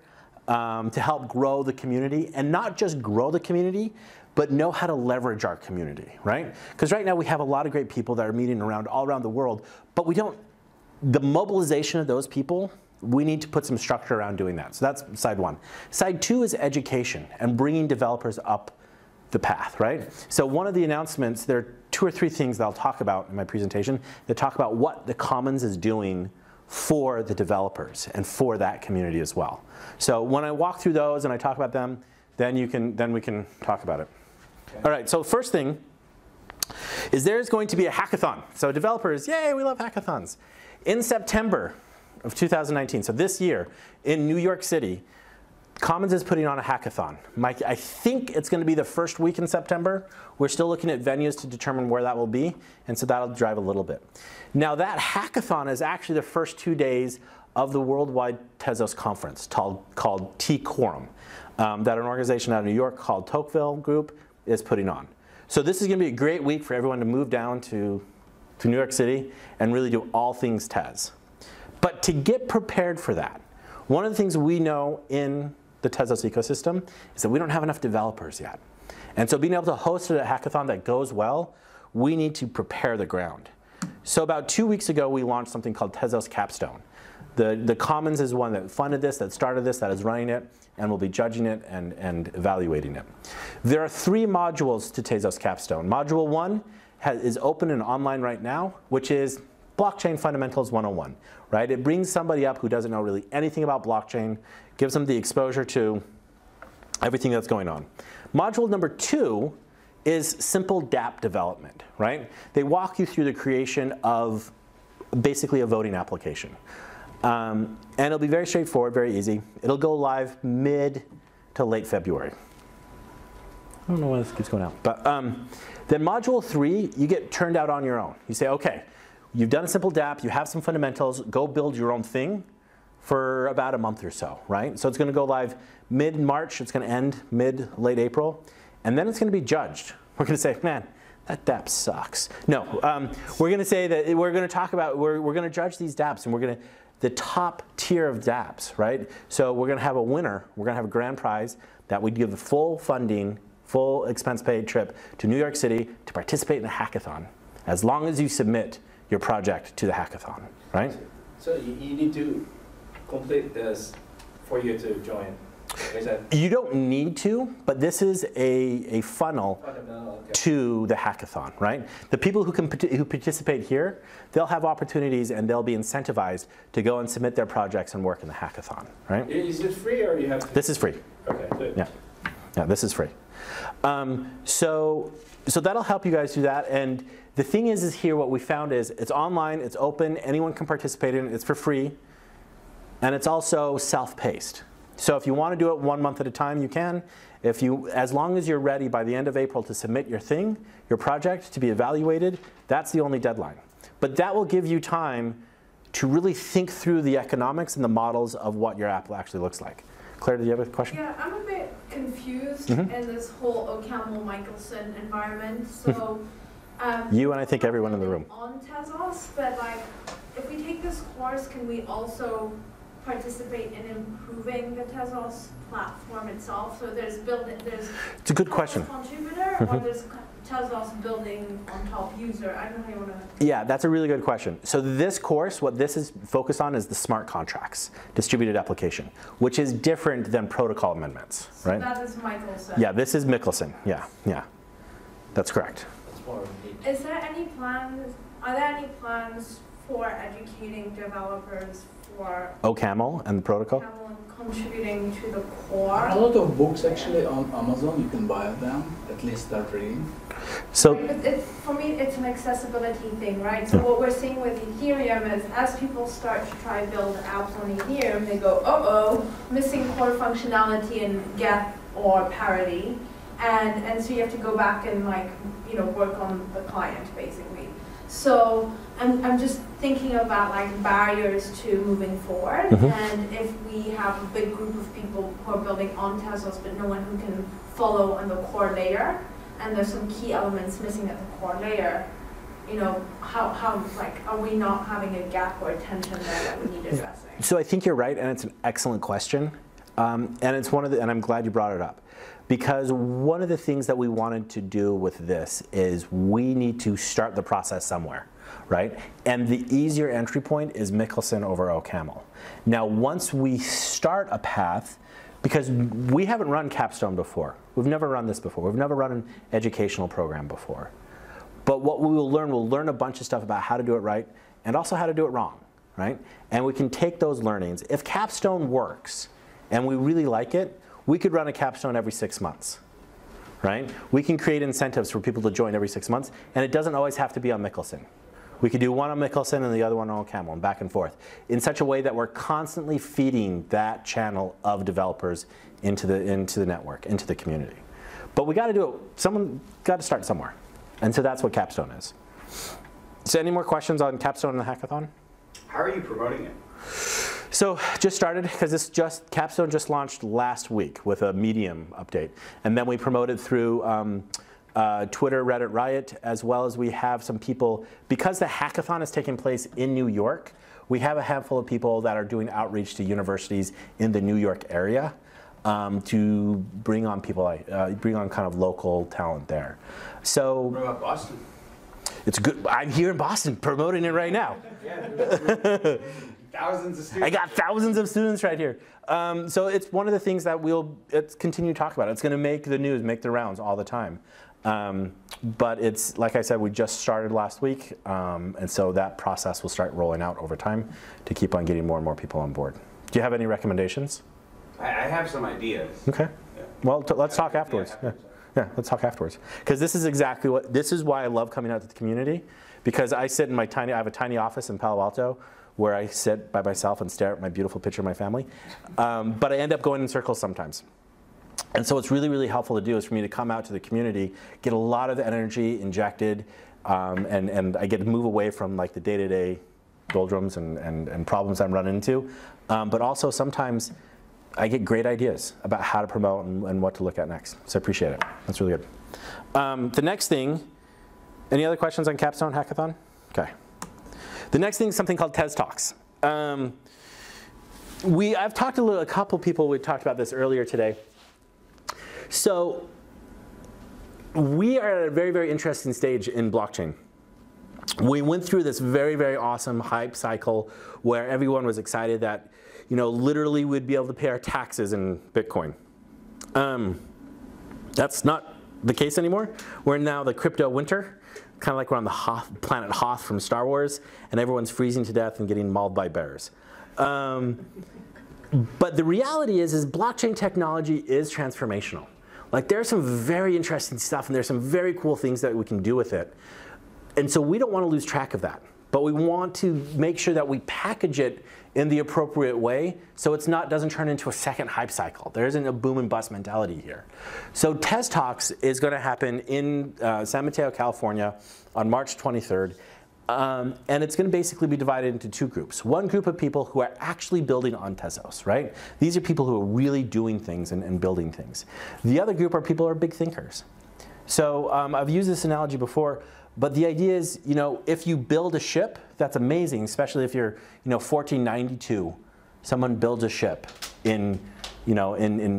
to help grow the community, and not just grow the community, but know how to leverage our community, right? Because right now we have a lot of great people that are meeting all around the world, but we don't, the mobilization of those people, we need to put some structure around doing that. So that's side one. Side two is education and bringing developers up the path, right? So one of the announcements, there are 2 or 3 things that I'll talk about in my presentation that talk about what the Commons is doing for the developers and for that community as well. So when I walk through those and I talk about them, then we can talk about it. Okay. All right, so first thing is there's going to be a hackathon. So developers, yay, we love hackathons. In September of 2019, so this year, in New York City, Commons is putting on a hackathon. I think it's going to be the first week in September. We're still looking at venues to determine where that will be, and so that'll drive a little bit. Now that hackathon is actually the first 2 days of the Worldwide Tezos Conference called T-Quorum, that an organization out of New York called Tocqueville Group is putting on. So this is going to be a great week for everyone to move down to New York City and really do all things Tez. But to get prepared for that, one of the things we know in the Tezos ecosystem is that we don't have enough developers yet. And so being able to host a hackathon that goes well, we need to prepare the ground. So about 2 weeks ago, we launched something called Tezos Capstone. The Commons is one that funded this, that started this, that is running it, and will be judging it and evaluating it. There are 3 modules to Tezos Capstone. Module 1 is open and online right now, which is Blockchain Fundamentals 101, right? It brings somebody up who doesn't know really anything about blockchain, gives them the exposure to everything that's going on. Module number 2 is simple dApp development, right? They walk you through the creation of basically a voting application. And it'll be very straightforward, very easy. It'll go live mid to late February. I don't know why this keeps going out. But then module 3, you get turned out on your own. You say, okay, you've done a simple dApp, you have some fundamentals, go build your own thing for about a month or so, right? So it's going to go live mid-March, it's going to end late April, and then it's going to be judged. We're going to say, man, that dApp sucks. No, we're going to say that we're going to talk about, we're going to judge these dApps, and we're going to, the top tier of dApps, right? So we're going to have a winner, we're going to have a grand prize that would give the full funding, full expense paid trip to New York City to participate in a hackathon, as long as you submit your project to the hackathon, right? So you need to complete this for you to join. Is that You don't need to, but this is a funnel okay. to the hackathon, right? The people who participate here, they'll have opportunities and they'll be incentivized to go and submit their projects and work in the hackathon, right? Is it free or you have to? This is free. Okay, good. Yeah, this is free. So that'll help you guys do that. And the thing is here what we found is it's online, it's open, anyone can participate in it, it's for free, and it's also self-paced. So if you want to do it 1 month at a time, you can. As long as you're ready by the end of April to submit your thing, your project, to be evaluated, that's the only deadline. But that will give you time to really think through the economics and the models of what your app actually looks like. Claire, do you have a question? Yeah, I'm a bit confused in this whole O'Camel-Michelson environment. So You and I think everyone in the room. On Tezos, but like, if we take this course, can we also participate in improving the Tezos platform itself? So there's It's a good Tezos question. contributor, or there's Tezos building on top user. I don't know how you want to. Yeah, that's a really good question. So this course, what this is focused on is the smart contracts, distributed application, which is different than protocol amendments, So right? that is Michelson. Yeah, this is Michelson. Yeah, that's correct. That's more neat. Is there any plans? Are there any plans for educating developers for OCaml and the protocol. Camel and contributing to the A core? lot of books actually on Amazon, you can buy them, at least start reading. So But for me, it's an accessibility thing, right? So what we're seeing with Ethereum is as people start to try build apps on Ethereum, they go, uh-oh, missing core functionality in get or parity. And so you have to go back and work on the client basically. So I'm just thinking about barriers to moving forward. And if we have a big group of people who are building on Tezos, but no one who can follow on the core layer, and there's some key elements missing at the core layer, how are we not having a gap or a tension there that we need addressing? So I think you're right, and it's an excellent question, and it's and I'm glad you brought it up, because one of the things that we wanted to do with this is we need to start the process somewhere, right? And the easier entry point is Michelson over OCaml. Now, once we start a path, because we haven't run Capstone before, we've never run this before, we've never run an educational program before. But what we'll learn a bunch of stuff about how to do it right and also how to do it wrong, right? And we can take those learnings. If Capstone works and we really like it, we could run a Capstone every 6 months, right? We can create incentives for people to join every 6 months, and it doesn't always have to be on Michelson. We could do one on Michelson and the other one on OCaml, and back and forth, in such a way that we're constantly feeding that channel of developers into the network, into the community. But we got to do it. Someone got to start somewhere, and so that's what Capstone is. So, any more questions on Capstone and the hackathon? How are you promoting it? So just started, because Capstone just launched last week with a Medium update. And then we promoted through Twitter, Reddit, Riot, as well as we have some people, because the hackathon is taking place in New York, we have a handful of people that are doing outreach to universities in the New York area to bring on people, bring on kind of local talent there. So What about Boston? it's good. I'm here in Boston promoting it right now. Yeah, thousands of students. I got thousands of students right here. So it's one of the things that we'll continue to talk about. It's going to make the news, make the rounds all the time. But it's, like I said, we just started last week. And so that process will start rolling out over time to keep on getting more and more people on board. Do you have any recommendations? I have some ideas. Okay. Yeah. Well, let's talk afterwards. Yeah, let's talk afterwards. Because this is exactly this is why I love coming out to the community. Because I sit in I have a tiny office in Palo Alto where I sit by myself and stare at my beautiful picture of my family. But I end up going in circles sometimes. And so what's really, really helpful to do is for me to come out to the community, get a lot of the energy injected, and I get to move away from like the day-to-day doldrums and problems I'm running into. But also sometimes I get great ideas about how to promote and what to look at next. So I appreciate it. That's really good. The next thing, any other questions on Capstone Hackathon? Okay. The next thing is something called Tez Talks. I've talked to a couple people, we talked about this earlier today. So we are at a very, very interesting stage in blockchain. We went through this very, very awesome hype cycle where everyone was excited that, you know, literally we'd be able to pay our taxes in Bitcoin. That's not the case anymore. We're in now the crypto winter, kind of like we're on the planet Hoth from Star Wars, and everyone's freezing to death and getting mauled by bears. But the reality is blockchain technology is transformational. Like there's some very interesting stuff and there's some very cool things that we can do with it. And so we don't want to lose track of that. But we want to make sure that we package it in the appropriate way so it's doesn't turn into a second hype cycle. There isn't a boom and bust mentality here. So Tez Talks is going to happen in San Mateo, California on March 23rd. And it's going to basically be divided into two groups. One group of people who are actually building on Tezos, right? These are people who are really doing things and building things. The other group are people who are big thinkers. So I've used this analogy before, but the idea is, you know, if you build a ship, that's amazing, especially if you're, you know, 1492, someone builds a ship in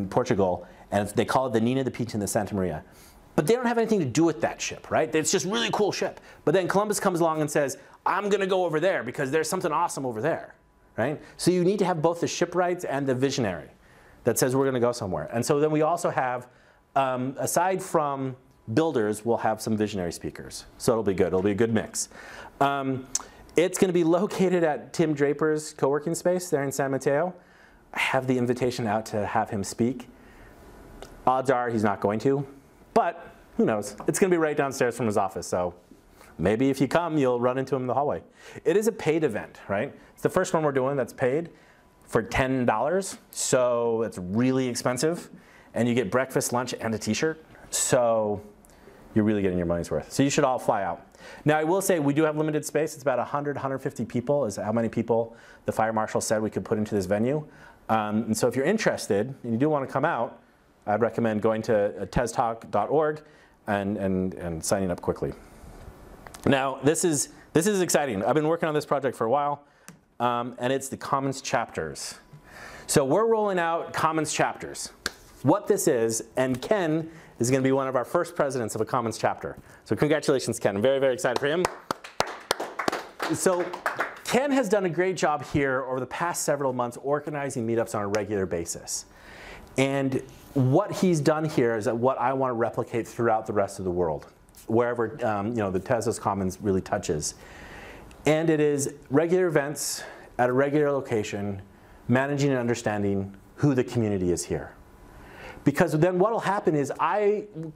Portugal, and they call it the Nina, the Pinta, and the Santa Maria. But they don't have anything to do with that ship, right? It's just a really cool ship. But then Columbus comes along and says, I'm going to go over there because there's something awesome over there, right? So you need to have both the shipwrights and the visionary that says we're going to go somewhere. And so then we also have, aside from builders, we'll have some visionary speakers. So it'll be good. It'll be a good mix. It's going to be located at Tim Draper's co-working space there in San Mateo. I have the invitation out to have him speak. Odds are he's not going to. But who knows? It's going to be right downstairs from his office, so maybe if you come, you'll run into him in the hallway. It is a paid event, right? It's the first one we're doing that's paid for $10, so it's really expensive. And you get breakfast, lunch, and a t-shirt. So you're really getting your money's worth. So you should all fly out. Now, I will say we do have limited space. It's about 100, 150 people is how many people the fire marshal said we could put into this venue. And so if you're interested and you do want to come out, I'd recommend going to teztalk.org and signing up quickly. Now, this is exciting. I've been working on this project for a while, and it's the Commons chapters. So we're rolling out Commons chapters. What this is, and Ken is going to be one of our first presidents of a Commons chapter. So congratulations, Ken. I'm very, very excited for him. So Ken has done a great job here over the past several months organizing meetups on a regular basis. And what he's done here is what I want to replicate throughout the rest of the world, wherever the Tezos Commons really touches. And it is regular events at a regular location, managing and understanding who the community is here. Because then what will happen is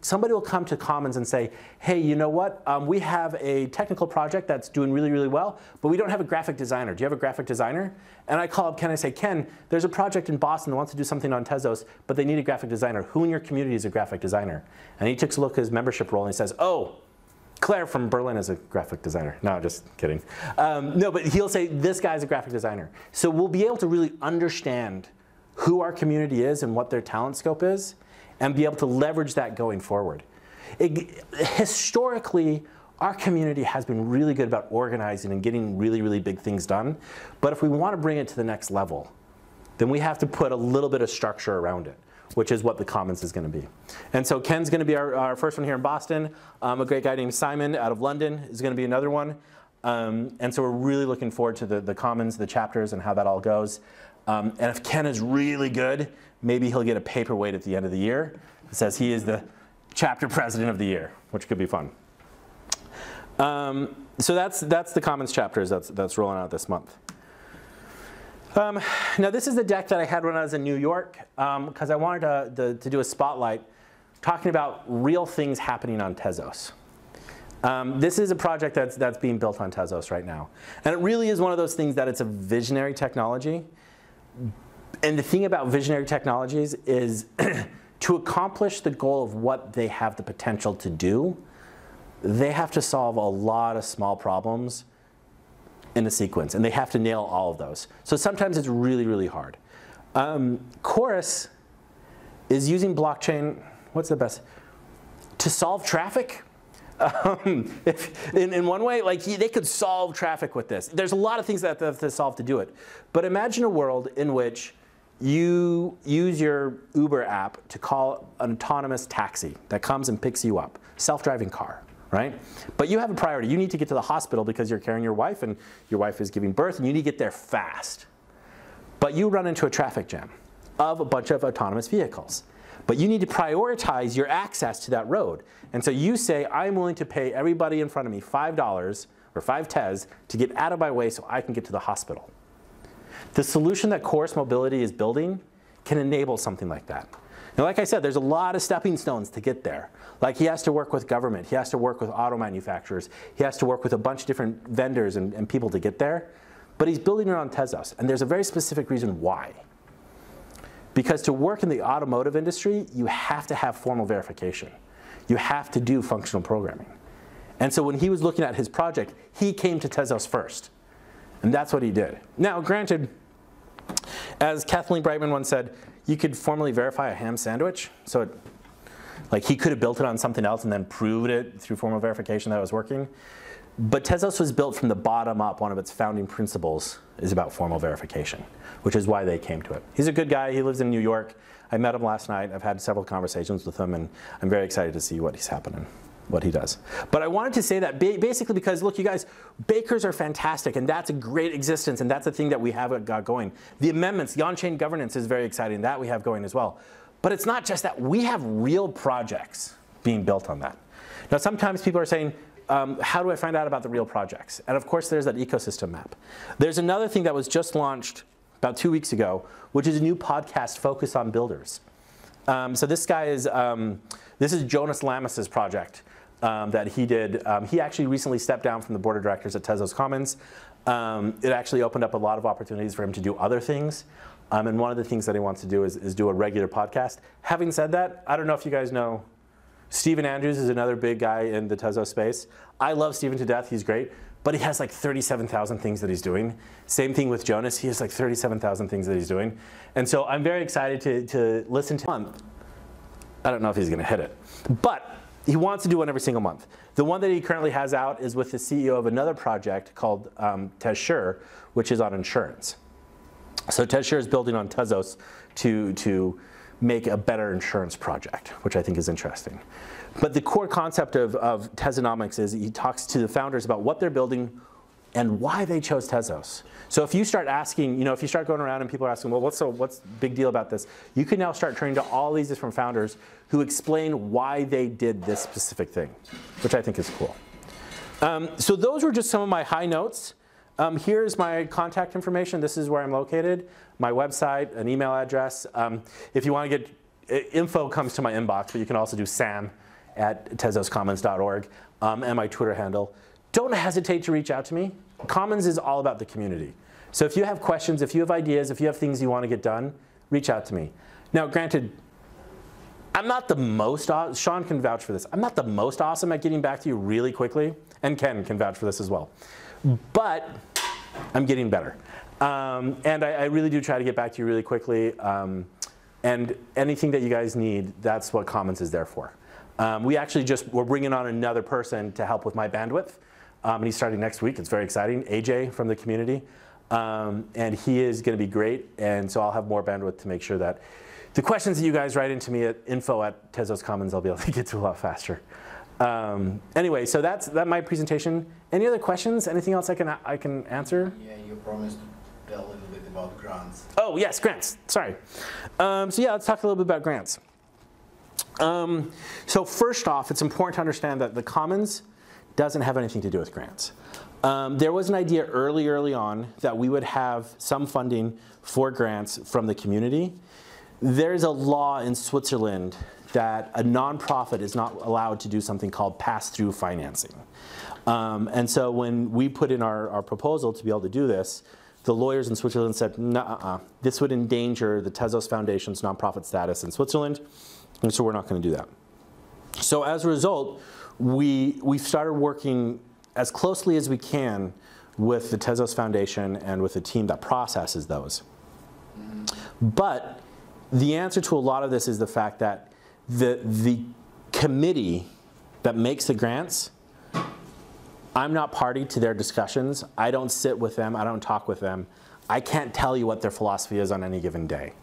somebody will come to Commons and say, hey, you know what? We have a technical project that's doing really, really well, but we don't have a graphic designer. Do you have a graphic designer? And I call up Ken and I say, Ken, there's a project in Boston that wants to do something on Tezos, but they need a graphic designer. Who in your community is a graphic designer? And he takes a look at his membership role and he says, oh, Claire from Berlin is a graphic designer. No, just kidding. No, but he'll say, this guy's a graphic designer. So we'll be able to really understand who our community is and what their talent scope is, and be able to leverage that going forward. Historically, our community has been really good about organizing and getting really, really big things done. But if we want to bring it to the next level, then we have to put a little bit of structure around it, which is what the Commons is going to be. And so Ken's going to be our first one here in Boston. A great guy named Simon out of London is going to be another one. And so we're really looking forward to the Commons, the chapters, and how that all goes. And if Ken is really good, maybe he'll get a paperweight at the end of the year that says he is the chapter president of the year, which could be fun. So that's the Commons chapters that's rolling out this month. Now this is the deck that I had when I was in New York, because I wanted to do a spotlight talking about real things happening on Tezos. This is a project that's being built on Tezos right now. And it really is one of those things that it's a visionary technology. And the thing about visionary technologies is to accomplish the goal of what they have the potential to do, they have to solve a lot of small problems in a sequence, and they have to nail all of those. So sometimes it's really, really hard. Chorus is using blockchain, what's the best, to solve traffic. In one way, like they could solve traffic with this. There's a lot of things that they have to solve to do it. But imagine a world in which you use your Uber app to call an autonomous taxi that comes and picks you up, self-driving car, right? But you have a priority. You need to get to the hospital because you're carrying your wife and your wife is giving birth and you need to get there fast. But you run into a traffic jam of a bunch of autonomous vehicles. But you need to prioritize your access to that road. And so you say, I'm willing to pay everybody in front of me $5 or 5 Tez to get out of my way so I can get to the hospital. The solution that Chorus Mobility is building can enable something like that. Now, like I said, there's a lot of stepping stones to get there. Like he has to work with government. He has to work with auto manufacturers. He has to work with a bunch of different vendors and people to get there. But he's building it on Tezos. And there's a very specific reason why. Because to work in the automotive industry, you have to have formal verification. You have to do functional programming. And so when he was looking at his project, he came to Tezos first. And that's what he did. Now, granted, as Kathleen Brightman once said, you could formally verify a ham sandwich. So like he could have built it on something else and then proved it through formal verification that it was working. But Tezos was built from the bottom up. One of its founding principles is about formal verification, which is why they came to it. He's a good guy. He lives in New York. I met him last night. I've had several conversations with him, and I'm very excited to see what he's happening, what he does. But I wanted to say that basically because, look, you guys, bakers are fantastic, and that's a great existence, and that's a thing that we have got going. The amendments, the on-chain governance is very exciting. That we have going as well. But it's not just that. We have real projects being built on that. Now, sometimes people are saying, how do I find out about the real projects? And of course, there's that ecosystem map. There's another thing that was just launched about 2 weeks ago, which is a new podcast focused on builders. So this guy is, this is Jonas Lamas's project that he did. He actually recently stepped down from the board of directors at Tezos Commons. It actually opened up a lot of opportunities for him to do other things. And one of the things that he wants to do is do a regular podcast. Having said that, I don't know if you guys know, Stephen Andrews is another big guy in the Tezos space. I love Stephen to death. He's great. But he has like 37,000 things that he's doing. Same thing with Jonas. He has like 37,000 things that he's doing. And so I'm very excited to listen to him. I don't know if he's going to hit it. But he wants to do one every single month. The one that he currently has out is with the CEO of another project called Tezos, which is on insurance. So Tezos is building on Tezos to make a better insurance project, which I think is interesting. But the core concept of Tezonomics is he talks to the founders about what they're building and why they chose Tezos. So if you start asking, if you start going around and people are asking, well, what's the big deal about this? You can now start turning to all these different founders who explain why they did this specific thing, which I think is cool. So those were just some of my high notes. Here's my contact information. This is where I'm located. My website, an email address. If you want to get info, comes to my inbox, but you can also do sam@tezoscommons.org and my Twitter handle. Don't hesitate to reach out to me. Commons is all about the community. So if you have questions, if you have ideas, if you have things you want to get done, reach out to me. Now, granted, I'm not the most, Sean can vouch for this, I'm not the most awesome at getting back to you really quickly, and Ken can vouch for this as well. But I'm getting better. And I really do try to get back to you really quickly. And anything that you guys need, that's what Commons is there for. We're bringing on another person to help with my bandwidth. And he's starting next week. It's very exciting. AJ from the community. And he is going to be great. And so I'll have more bandwidth to make sure that the questions that you guys write into me at info@Tezos Commons, I'll be able to get to a lot faster. Anyway, so that's my presentation. Any other questions? Anything else I can answer? Yeah, you promised to tell a little bit about grants. Oh yes, grants. Sorry. So yeah, let's talk a little bit about grants. So first off, it's important to understand that the Commons doesn't have anything to do with grants. There was an idea early on that we would have some funding for grants from the community. There's a law in Switzerland that a nonprofit is not allowed to do something called pass-through financing. And so when we put in our proposal to be able to do this, the lawyers in Switzerland said, "Nuh-uh, this would endanger the Tezos Foundation's nonprofit status in Switzerland." And so we're not going to do that. So as a result, we've started working as closely as we can with the Tezos Foundation and with the team that processes those. But the answer to a lot of this is the fact that the committee that makes the grants, I'm not party to their discussions. I don't sit with them. I don't talk with them. I can't tell you what their philosophy is on any given day.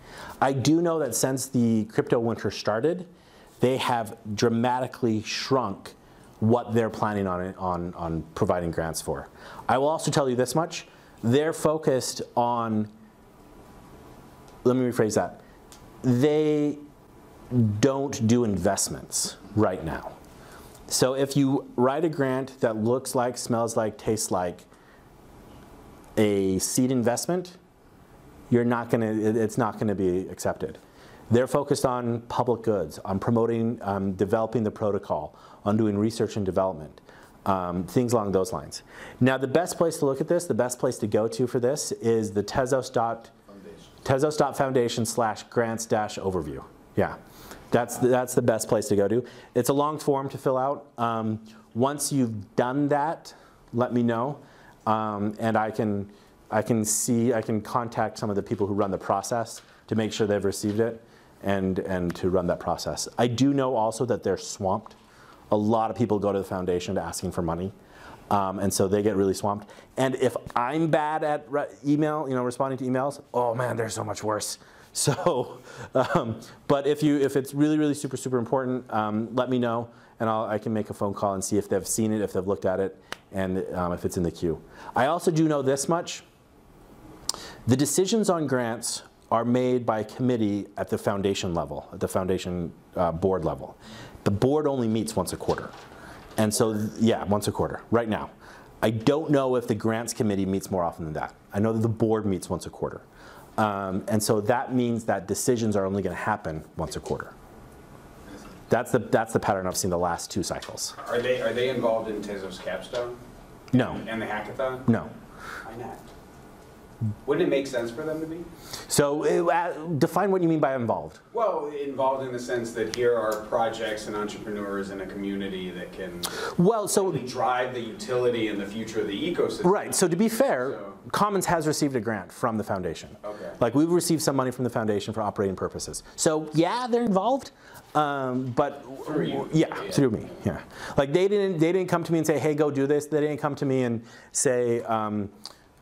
I do know that since the crypto winter started, they have dramatically shrunk what they're planning on providing grants for. I will also tell you this much. They're focused on, let me rephrase that. They don't do investments right now. So if you write a grant that looks like, smells like, tastes like a seed investment, it's not gonna be accepted. They're focused on public goods, on promoting, developing the protocol, on doing research and development, things along those lines. Now the best place to look at this, the best place to go to for this is the Tezos.foundation/grants-overview. Yeah, that's the best place to go to. It's a long form to fill out. Once you've done that, let me know, and I can contact some of the people who run the process to make sure they've received it and to run that process. I do know also that they're swamped. A lot of people go to the foundation asking for money, and so they get really swamped. And if I'm bad at responding to emails, oh man, they're so much worse. So, but if it's really, really super, super important, let me know, and I can make a phone call and see if they've seen it, if they've looked at it, and if it's in the queue. I also do know this much. The decisions on grants are made by a committee at the foundation level, at the foundation board level. The board only meets once a quarter. And so, yeah, once a quarter, right now. I don't know if the grants committee meets more often than that. I know that the board meets once a quarter. And so that means that decisions are only going to happen once a quarter. That's the pattern I've seen the last 2 cycles. Are they involved in Tezos Capstone? No. And the hackathon? No. Why not? Wouldn't it make sense for them to be? So define what you mean by involved. Well, involved in the sense that here are projects and entrepreneurs in a community that can really drive the utility and the future of the ecosystem. Right, so to be fair, Commons has received a grant from the foundation. Okay. Like we've received some money from the foundation for operating purposes. So yeah, they're involved, but through you. Yeah, through me, yeah. Like they didn't come to me and say, hey, go do this. They didn't come to me and say,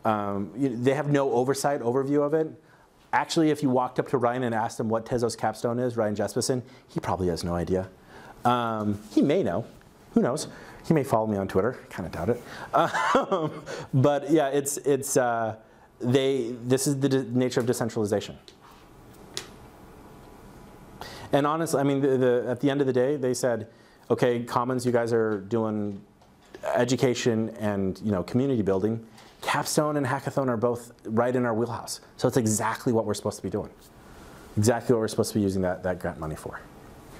they have no overview of it. Actually, if you walked up to Ryan and asked him what Tezos Capstone is, Ryan Jesperson, he probably has no idea. He may know. Who knows? He may follow me on Twitter. Kind of doubt it. But yeah, this is the nature of decentralization. And honestly, I mean, at the end of the day, they said, okay, Commons, you guys are doing education and community building. Capstone and Hackathon are both right in our wheelhouse. So it's exactly what we're supposed to be doing. Exactly what we're supposed to be using that grant money for.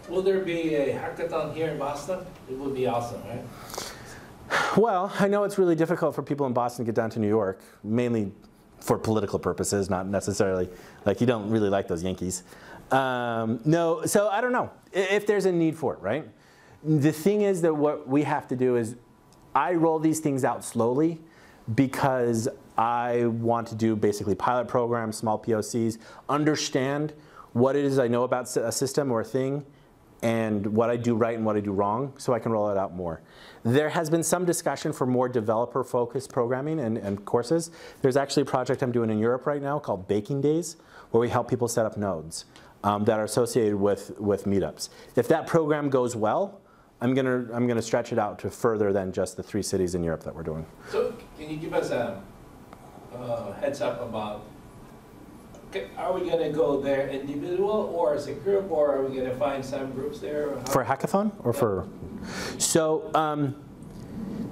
Will there be a hackathon here in Boston? It would be awesome, right? Well, I know it's really difficult for people in Boston to get down to New York, mainly for political purposes, not necessarily, like you don't really like those Yankees. No, so I don't know if there's a need for it, right? The thing is that what we have to do is I roll these things out slowly because I want to do basically pilot programs, small POCs, understand what it is I know about a system or a thing, and what I do right and what I do wrong, so I can roll it out more. There has been some discussion for more developer-focused programming and courses. There's actually a project I'm doing in Europe right now called Baking Days, where we help people set up nodes that are associated with meetups. If that program goes well, I'm gonna stretch it out to further than just the 3 cities in Europe that we're doing. So can you give us a heads up about, are we gonna go there individual or as a group, or are we gonna find some groups there? For a hackathon or for? So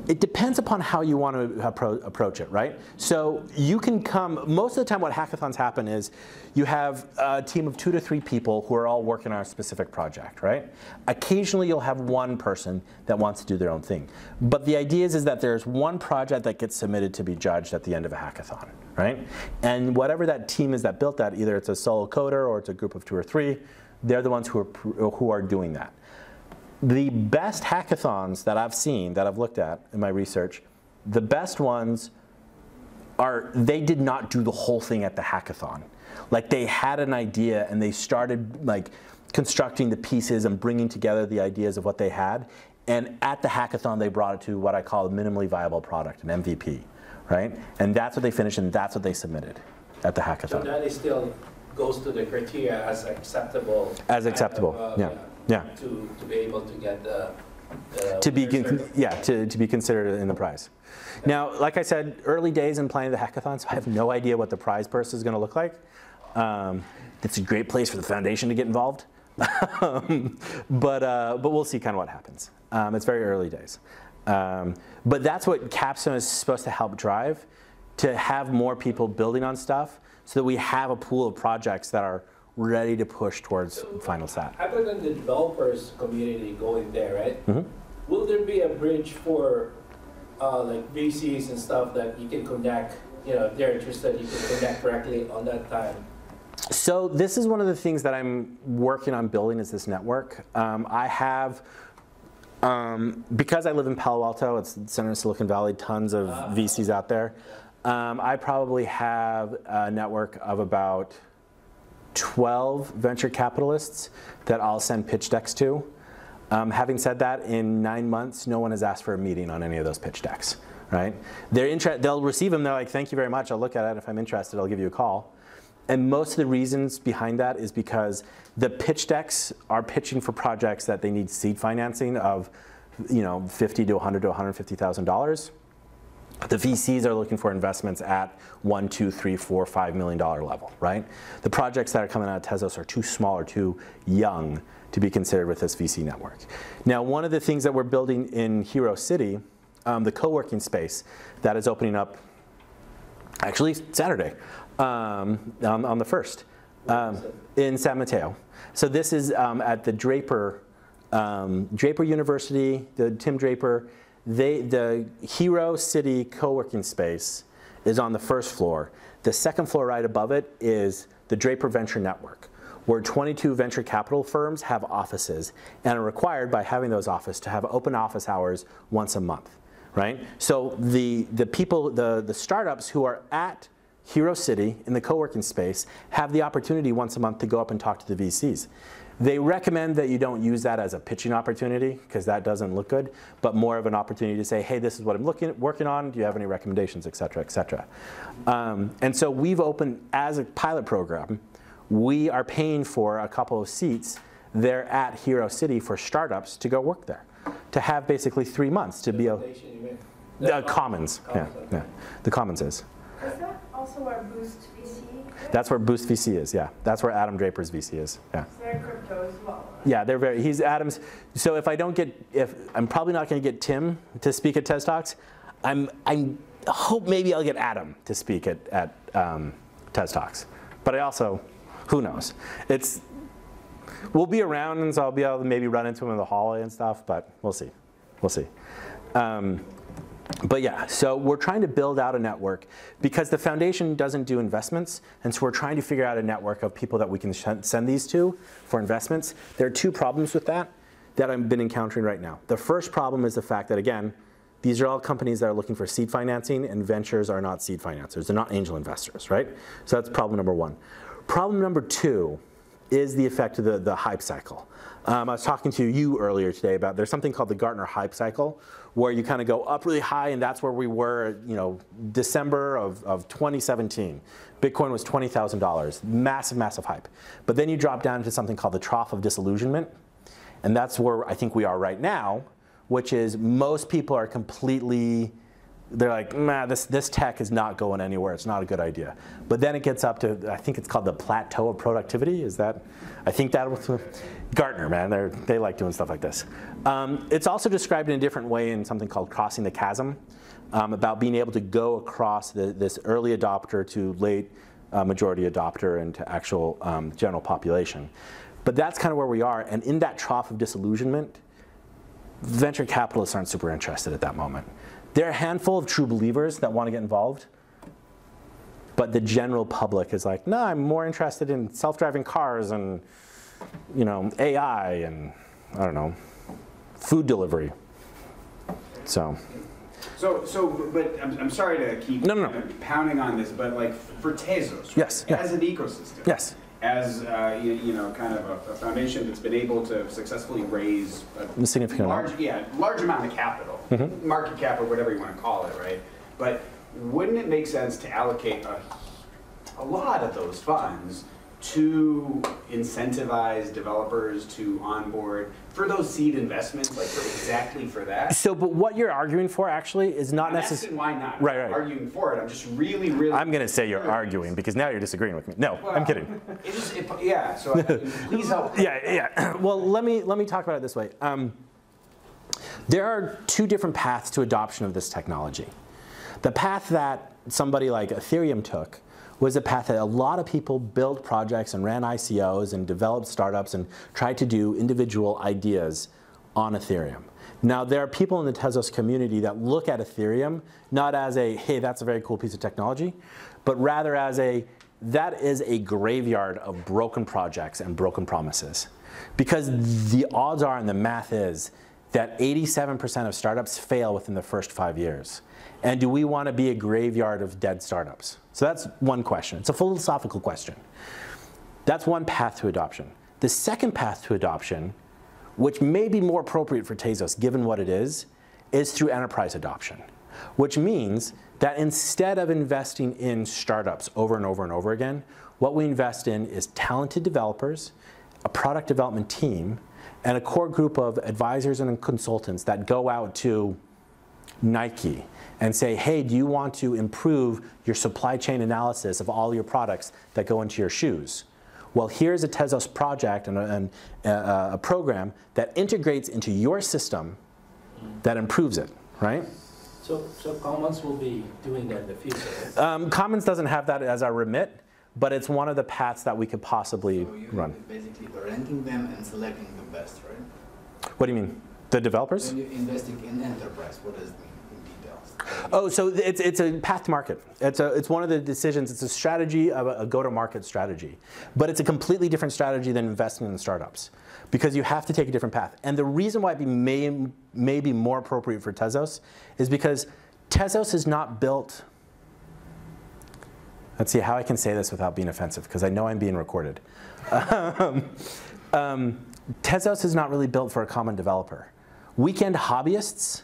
It depends upon how you want to approach it, right? So you can come, most of the time what hackathons happen is you have a team of 2 to 3 people who are all working on a specific project, right? Occasionally you'll have one person that wants to do their own thing. But the idea is that there's one project that gets submitted to be judged at the end of a hackathon, right? And whatever that team is that built that, either it's a solo coder or it's a group of 2 or 3, they're the ones who are doing that. The best hackathons that I've seen, that I've looked at in my research, the best ones are, they did not do the whole thing at the hackathon. Like they had an idea and they started like constructing the pieces and bringing together the ideas of what they had. And at the hackathon, they brought it to what I call a minimally viable product, an MVP, right? And that's what they finished and that's what they submitted at the hackathon. So that is still goes to the criteria as acceptable. As acceptable, yeah. Yeah. To be able to get the to be considered in the prize. Now, like I said, early days in planning the hackathon, so I have no idea what the prize purse is going to look like. It's a great place for the foundation to get involved, but we'll see kind of what happens. It's very early days, but that's what Capstone is supposed to help drive, to have more people building on stuff, so that we have a pool of projects that are ready to push towards final sat. Other than the developers community going there, right? Will there be a bridge for like VCs and stuff that you can connect, you know, if they're interested, you can connect directly on that time? So this is one of the things that I'm working on building, is this network. I have, because I live in Palo Alto, it's the center of Silicon Valley, tons of VCs out there. I probably have a network of about 12 venture capitalists that I'll send pitch decks to. Having said that, in 9 months, no one has asked for a meeting on any of those pitch decks, right? They'll receive them, they're like, thank you very much, I'll look at it, if I'm interested, I'll give you a call. And most of the reasons behind that is because the pitch decks are pitching for projects that they need seed financing of, you know, $50 to $100 to $150,000. The VCs are looking for investments at $1, $2, $3, $4, $5 million level, right? The projects that are coming out of Tezos are too small or too young to be considered with this VC network. Now, one of the things that we're building in Hero City, the co-working space that is opening up actually Saturday on the 1st in San Mateo. So this is at the Draper University, the Tim Draper. The Hero City co-working space is on the 1st floor. The 2nd floor right above it is the Draper Venture Network, where 22 venture capital firms have offices and are required by having those offices to have open office hours once a month, right? So the people, the startups who are at Hero City in the co-working space have the opportunity once a month to go up and talk to the VCs. They recommend that you don't use that as a pitching opportunity, because that doesn't look good, but more of an opportunity to say, hey, this is what I'm working on, do you have any recommendations, et cetera, et cetera. And so we've opened, as a pilot program, we are paying for a couple of seats there at Hero City for startups to go work there, to have basically 3 months to be able, the Commons, yeah. The Commons is. Is that also where Boost VC is? That's where Boost VC is, yeah. That's where Adam Draper's VC is, yeah. They're crypto as well. Yeah, they're very, he's Adam's, so if I don't get, I'm probably not gonna get Tim to speak at TES Talks, I hope maybe I'll get Adam to speak at TES Talks. But I also, who knows? We'll be around, and so I'll be able to maybe run into him in the hallway and stuff, but we'll see, we'll see. But yeah, so we're trying to build out a network because the foundation doesn't do investments, and so we're trying to figure out a network of people that we can send these to for investments. There are 2 problems with that I've been encountering right now. The first problem is the fact that, again, these are all companies that are looking for seed financing, and ventures are not seed financers. They're not angel investors, right? So that's problem number 1. Problem number 2 is the effect of the hype cycle. I was talking to you earlier today about, there's something called the Gartner hype cycle, where you kind of go up really high, and that's where we were, you know, December of 2017. Bitcoin was $20,000, massive, massive hype. But then you drop down to something called the trough of disillusionment, and that's where I think we are right now, which is most people are completely they're like, nah, this tech is not going anywhere. It's not a good idea. But then it gets up to, I think it's called the plateau of productivity. Is that? I think that was Gartner, man. They like doing stuff like this. It's also described in a different way in something called crossing the chasm, about being able to go across this early adopter to late majority adopter and to actual general population. But that's kind of where we are. And in that trough of disillusionment, venture capitalists aren't super interested at that moment. There are a handful of true believers that want to get involved, but the general public is like, no, I'm more interested in self-driving cars and, you know, AI and, I don't know, food delivery. So, but I'm sorry to keep pounding on this, but like for Tezos, yes, as an ecosystem, yes, as you know, kind of a foundation that's been able to successfully raise a significant large amount of capital, market cap or whatever you want to call it, right? But wouldn't it make sense to allocate a lot of those funds to incentivize developers to onboard for those seed investments, like exactly for that? So, but what you're arguing for actually is not necessarily. Why not? Right. I'm arguing for it. I'm just really. I'm going to say you're arguing because now you're disagreeing with me. No, well, I'm kidding. Yeah. So please help. Yeah. Well, let me talk about it this way. There are two different paths to adoption of this technology. The path that somebody like Ethereum took was a path that a lot of people built projects and ran ICOs and developed startups and tried to do individual ideas on Ethereum. Now, there are people in the Tezos community that look at Ethereum not as a, hey, that's a very cool piece of technology, but rather as a, that is a graveyard of broken projects and broken promises. Because the odds are and the math is that 87% of startups fail within the first 5 years. And do we want to be a graveyard of dead startups? So that's one question. It's a philosophical question. That's one path to adoption. The second path to adoption, which may be more appropriate for Tezos given what it is through enterprise adoption, which means that instead of investing in startups over and over and over again, what we invest in is talented developers, a product development team, and a core group of advisors and consultants that go out to Nike and say, hey, do you want to improve your supply chain analysis of all your products that go into your shoes? Well, here's a Tezos project and a program that integrates into your system that improves it, right? So Commons will be doing that in the future? Commons doesn't have that as our remit, but it's one of the paths that we could possibly run. Basically ranking them and selecting the best, right? What do you mean? The developers? When you're investing in enterprise, what does it mean in details? Oh, so it's a path to market. It's one of the decisions. It's a strategy of a go-to-market strategy. But it's a completely different strategy than investing in startups because you have to take a different path. And the reason why it may be more appropriate for Tezos is because Tezos is not built. Let's see how I can say this without being offensive, because I know I'm being recorded. Tezos is not really built for a common developer. Weekend hobbyists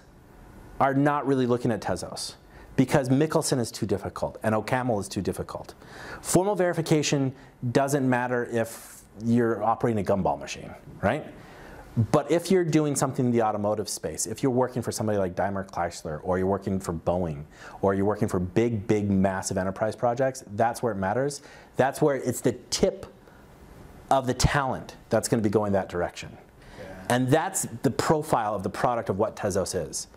are not really looking at Tezos because Mickelson is too difficult and OCaml is too difficult. Formal verification doesn't matter if you're operating a gumball machine, right? But if you're doing something in the automotive space, if you're working for somebody like Daimler Chrysler, or you're working for Boeing, or you're working for big, massive enterprise projects, that's where it matters. That's where it's the tip of the talent that's going to be going that direction. Yeah. And that's the profile of the product of what Tezos is.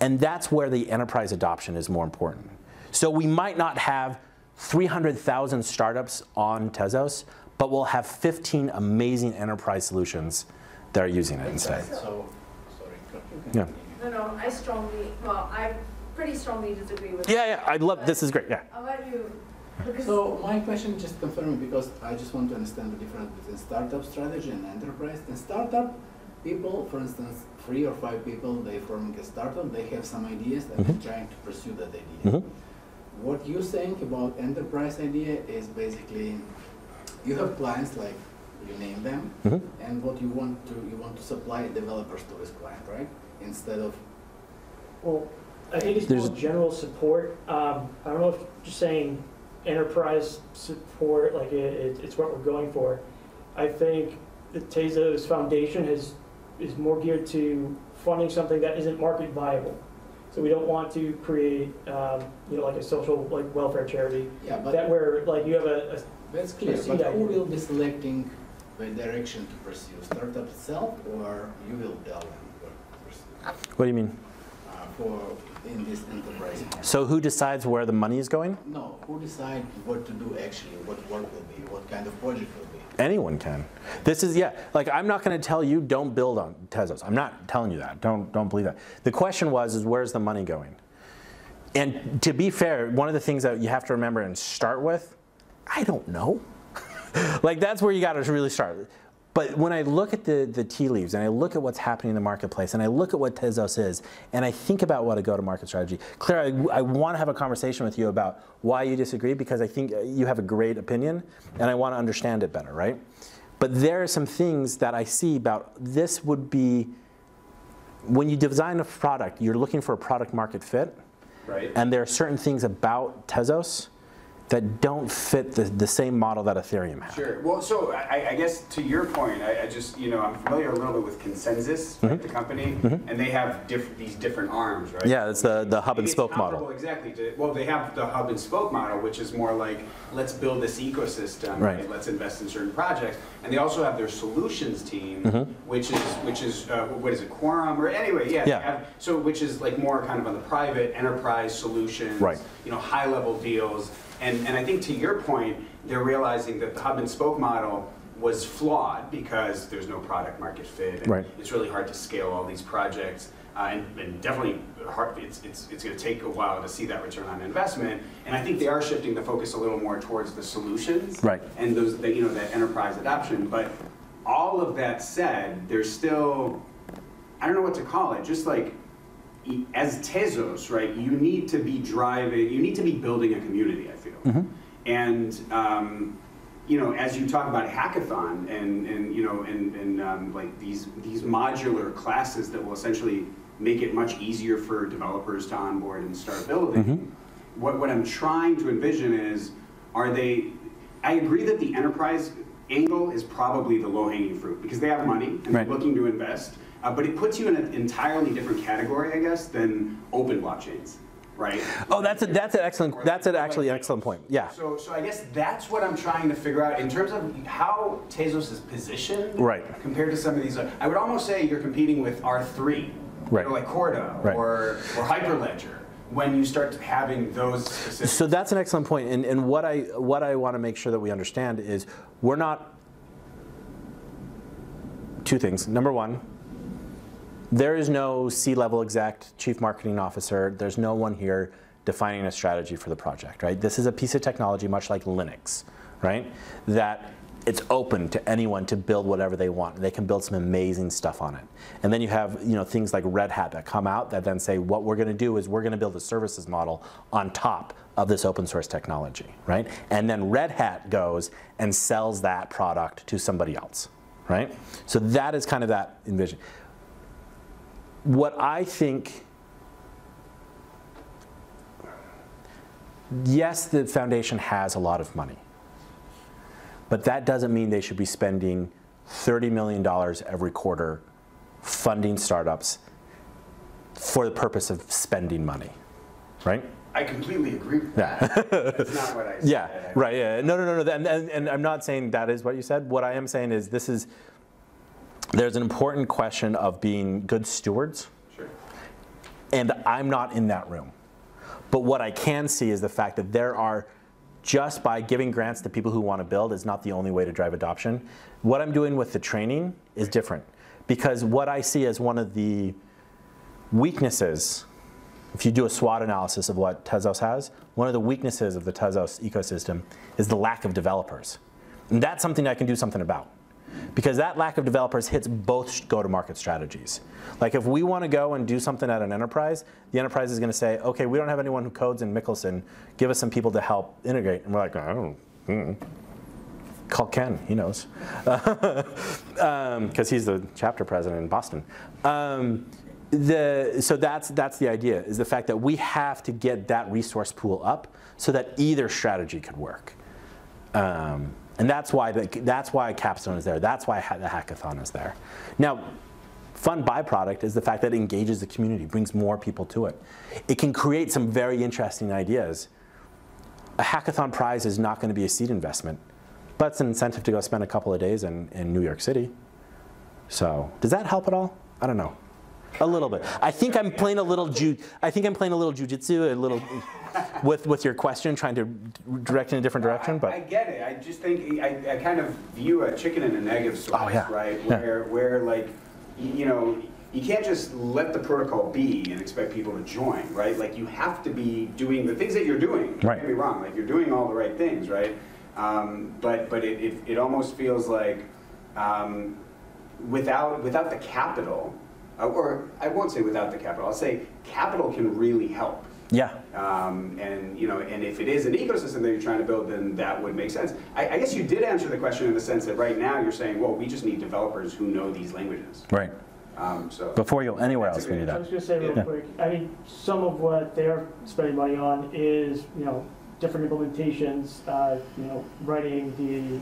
And that's where the enterprise adoption is more important. So we might not have 300,000 startups on Tezos, but we'll have 15 amazing enterprise solutions that are using it instead. So, sorry. Yeah. No, I pretty strongly disagree with Yeah, I love, this is great, yeah. How about you? So my question, just confirming, because I just want to understand the difference between startup strategy and enterprise. In startup, people, for instance, 3 or 5 people, they're forming a startup, they have some ideas and they're trying to pursue that idea. What you're saying about enterprise idea is basically, you have clients like, you name them, and what you want to supply developers to this client, right? Instead of. Well, I think it's more general support. I don't know if just saying enterprise support, like it's what we're going for. I think the Tezos Foundation is more geared to funding something that isn't market viable. So we don't want to create, you know, like a social, like welfare charity. Yeah, but that where like you have a that's clear. seed But who idea. will be selecting the direction to pursue? Startup itself, or you will tell them what to pursue? What do you mean? For in this enterprise market? So who decides where the money is going? No, who decide what to do actually, what work will be, what kind of project will be? Anyone can. This is, yeah, like I'm not going to tell you don't build on Tezos. I'm not telling you that. Don't believe that. The question is where's the money going? And to be fair, one of the things that you have to remember and start with, I don't know. Like that's where you got to really start. But when I look at the tea leaves and I look at what's happening in the marketplace and I look at what Tezos is and I think about what a go-to-market strategy, Claire, I want to have a conversation with you about why you disagree because I think you have a great opinion and I want to understand it better, right? But there are some things that I see about this would be, when you design a product, you're looking for a product market fit. Right. And there are certain things about Tezos that don't fit the same model that Ethereum has. Sure. Well, so I guess to your point, I just, you know, I'm familiar a little bit with Consensus, right, the company, and they have these different arms, right? Yeah, it's the hub and spoke model. Exactly. Well, they have the hub and spoke model, which is more like, let's build this ecosystem, right? Let's invest in certain projects. And they also have their solutions team, which is what is it, Quorum, or anyway, yeah. Yeah. So which is like more kind of on the private enterprise solutions, right? You know, high level deals. And I think to your point, they're realizing that the hub and spoke model was flawed because there's no product market fit. And it's really hard to scale all these projects. And definitely hard, it's going to take a while to see that return on investment. And I think they are shifting the focus a little more towards the solutions and those, you know, that enterprise adoption. But all of that said, there's still, I don't know what to call it, just like, as Tezos, right, you need to be building a community, I feel. And, you know, as you talk about hackathon and you know, and like these modular classes that will essentially make it much easier for developers to onboard and start building, what I'm trying to envision is, I agree that the enterprise angle is probably the low-hanging fruit because they have money and they're looking to invest. But it puts you in an entirely different category, I guess, than open blockchains, right? Oh, that's an actually excellent point. Yeah. So I guess that's what I'm trying to figure out in terms of how Tezos is positioned, compared to some of these. I would almost say you're competing with R3, you know, like Corda or Hyperledger. When you start having those specific. So that's an excellent point. And what I want to make sure that we understand is we're not. Two things. Number one. There is no C-level exec, chief marketing officer. There's no one here defining a strategy for the project, right? This is a piece of technology, much like Linux, right? That it's open to anyone to build whatever they want. They can build some amazing stuff on it. And then you have, you know, things like Red Hat that come out that then say, what we're going to do is we're going to build a services model on top of this open source technology, right? And then Red Hat goes and sells that product to somebody else, right? So that is kind of that envision. What I think, yes, the foundation has a lot of money, but that doesn't mean they should be spending $30 million every quarter funding startups for the purpose of spending money, right? I completely agree with that. That's not what I said. Yeah, right, yeah. No. And I'm not saying that is what you said. What I am saying is there's an important question of being good stewards. Sure. And I'm not in that room. But what I can see is the fact that there are, just by giving grants to people who want to build is not the only way to drive adoption. What I'm doing with the training is different. Because what I see as one of the weaknesses, if you do a SWOT analysis of what Tezos has, one of the weaknesses of the Tezos ecosystem is the lack of developers. And that's something I can do something about. Because that lack of developers hits both go-to-market strategies. Like if we want to go and do something at an enterprise, the enterprise is going to say, okay, we don't have anyone who codes in Mickelson. Give us some people to help integrate. And we're like, oh, call Ken, he knows. Because he's the chapter president in Boston. So that's the idea, is the fact that we have to get that resource pool up so that either strategy could work. And that's why Capstone is there. That's why the hackathon is there. Now, fun byproduct is the fact that it engages the community, brings more people to it. It can create some very interesting ideas. A hackathon prize is not going to be a seed investment, but it's an incentive to go spend a couple of days in New York City. So does that help at all? I don't know. A little bit. I think I'm playing a little jujitsu, a little with your question, trying to direct in a different direction. But I get it. I just think I kind of view a chicken and an egg of sorts, right? Where like, you know, you can't just let the protocol be and expect people to join, right? Like you have to be doing the things that you're doing. Don't get me wrong. Like you're doing all the right things, right? But it almost feels like without the capital. Or I won't say without the capital. I'll say capital can really help. Yeah. And you know, and if it is an ecosystem that you're trying to build, then that would make sense. I guess you did answer the question in the sense that right now you're saying, well, we just need developers who know these languages. Right. So before you go anywhere else, we need that. I was going to say real quick. I mean, some of what they're spending money on is, you know, different implementations. You know, writing the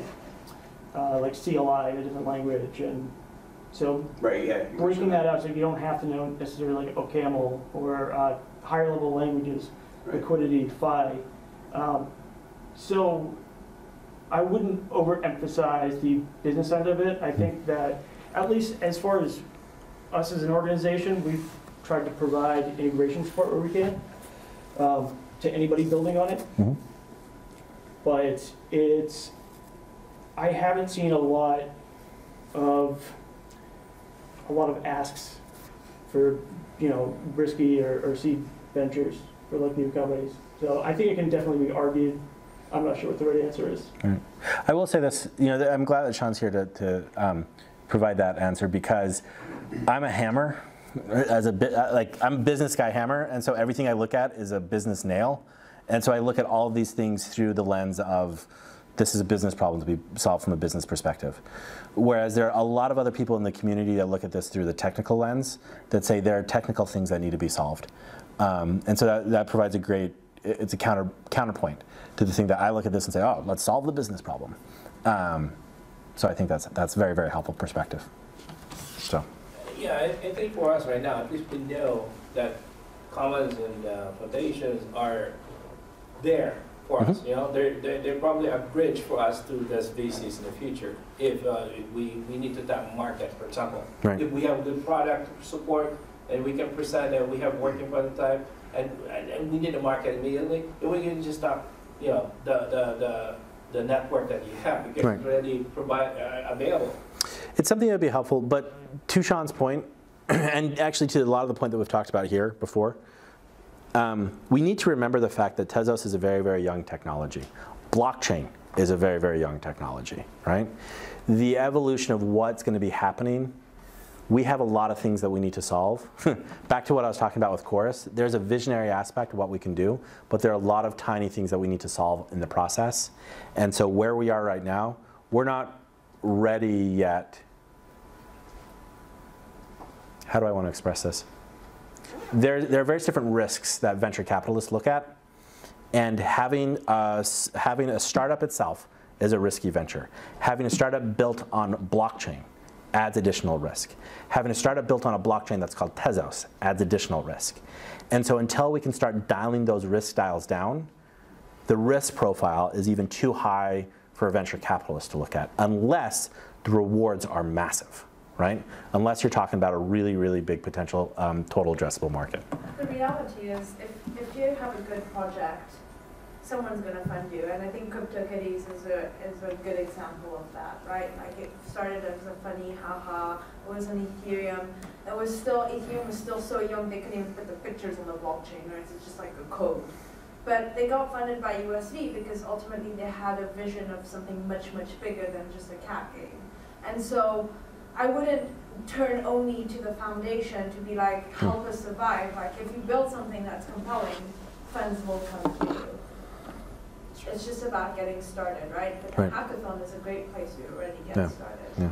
like CLI in a different language and. So breaking that out so you don't have to know necessarily like OCaml or higher level languages, liquidity, Phi. So I wouldn't overemphasize the business end of it. I think that at least as far as us as an organization, we've tried to provide integration support where we can to anybody building on it. But I haven't seen a lot of asks for, you know, risky or seed ventures for like new companies. So I think it can definitely be argued. I'm not sure what the right answer is. Right. I will say this, you know, I'm glad that Sean's here to provide that answer because I'm a hammer as a bit, like I'm a business guy hammer, and so everything I look at is a business nail, and so I look at all of these things through the lens of this is a business problem to be solved from a business perspective. Whereas there are a lot of other people in the community that look at this through the technical lens that say there are technical things that need to be solved. And so that provides a great, it's a counterpoint to the thing that I look at this and say, oh, let's solve the business problem. So I think that's very, very helpful perspective. So. Yeah, I think for us right now, at least we know that commons and foundations are there for us. You know, they're probably a bridge for us to this VCs in the future. If we need to tap market, for example. Right. If we have good product support and we can present that we have working prototype and we need a market immediately, then we can just stop, you know, the network that you have because it's already available. It's something that would be helpful, but to Sean's point, and actually to a lot of the point that we've talked about here before, we need to remember the fact that Tezos is a very, very young technology. Blockchain is a very, very young technology, right? The evolution of what's going to be happening, we have a lot of things that we need to solve. Back to what I was talking about with Chorus, there's a visionary aspect of what we can do, but there are a lot of tiny things that we need to solve in the process. And so where we are right now, we're not ready yet. How do I want to express this? There are various different risks that venture capitalists look at, and having a startup itself is a risky venture. Having a startup built on blockchain adds additional risk. Having a startup built on a blockchain that's called Tezos adds additional risk. And so until we can start dialing those risk dials down, the risk profile is even too high for a venture capitalist to look at, unless the rewards are massive. Right? Unless you're talking about a really, really big potential total addressable market. The reality is, if you have a good project, someone's going to fund you. And I think CryptoKitties is a good example of that, right? Like it started as a funny haha, it was on Ethereum. Ethereum was still so young they couldn't even put the pictures on the blockchain, right? It's just like a code. But they got funded by USV because ultimately they had a vision of something much, much bigger than just a cat game. And so I wouldn't turn only to the foundation to be like, help us survive. Like if you build something that's compelling, funds will come to you. It's just about getting started, right? But the hackathon is a great place to already get started. Yeah.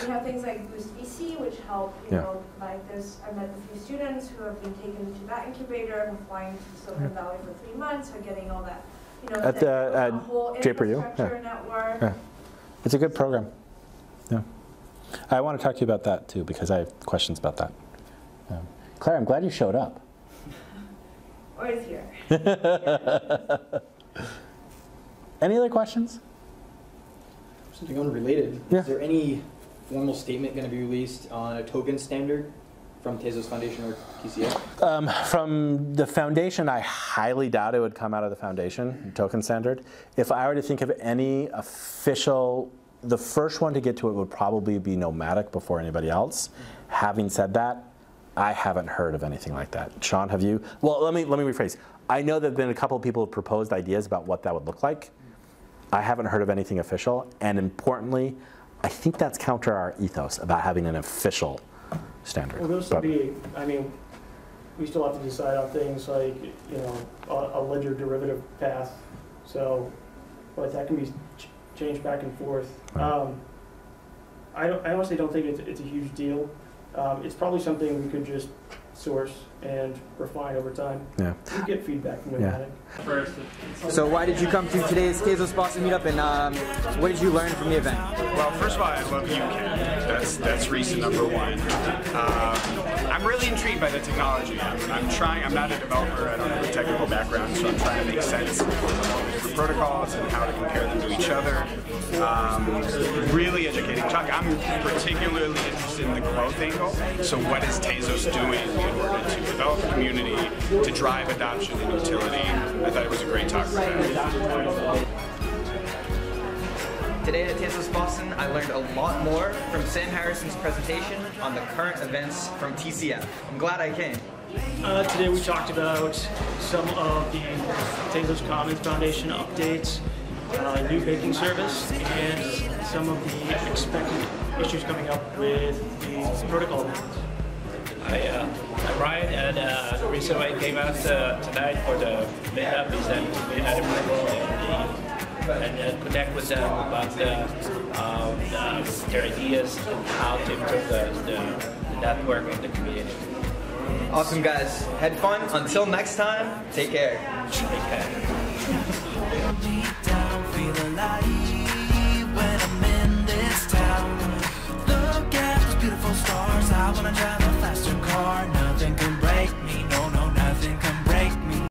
We have things like Boost VC, which help, you know, like this. I met a few students who have been taken into that incubator, who are flying to Silicon Valley for 3 months, are getting all that, you know, the whole infrastructure network. Yeah. It's a good program. Yeah. I want to talk to you about that too, because I have questions about that. Claire, I'm glad you showed up. Always here. Any other questions? Something unrelated. Yeah. Is there any formal statement going to be released on a token standard from Tezos Foundation or TCF? From the foundation, I highly doubt it would come out of the foundation token standard. If I were to think of any official, the first one to get to it would probably be Nomadic before anybody else. Having said that, I haven't heard of anything like that. Sean, have you? Well, let me rephrase. I know there have been a couple of people who have proposed ideas about what that would look like. I haven't heard of anything official, and importantly, I think that's counter our ethos about having an official standard. Well, those would be, I mean, we still have to decide on things like, you know, a ledger derivative path. So, but that can be changed back and forth. Right. I honestly don't think it's a huge deal. It's probably something we could just source and refine over time. Yeah. We get feedback from Nomadic. So why did you come to today's Tezos Boston meetup, and what did you learn from the event? Well, first of all, I love you, Ken. That's reason number one. I'm really intrigued by the technology. I'm not a developer. I don't have a technical background, so I'm trying to make sense of the protocols and how to compare them to each other. Really educating talk. I'm particularly interested in the growth angle. So what is Tezos doing in order to develop a community, to drive adoption and utility? I thought it was a great talk. Today at Tezos Boston, I learned a lot more from Sam Harrison's presentation on the current events from TCF. I'm glad I came. Today we talked about some of the Tezos Commons Foundation updates, new baking service, and some of the expected issues coming up with the protocol amendments. I'm Ryan, and the reason why I came out tonight for the Meetup is that we had people and connect with them about their ideas and how to improve the network of the community. Awesome, guys. Had fun. Until next time, take care. Take care. Deep down, feel alive.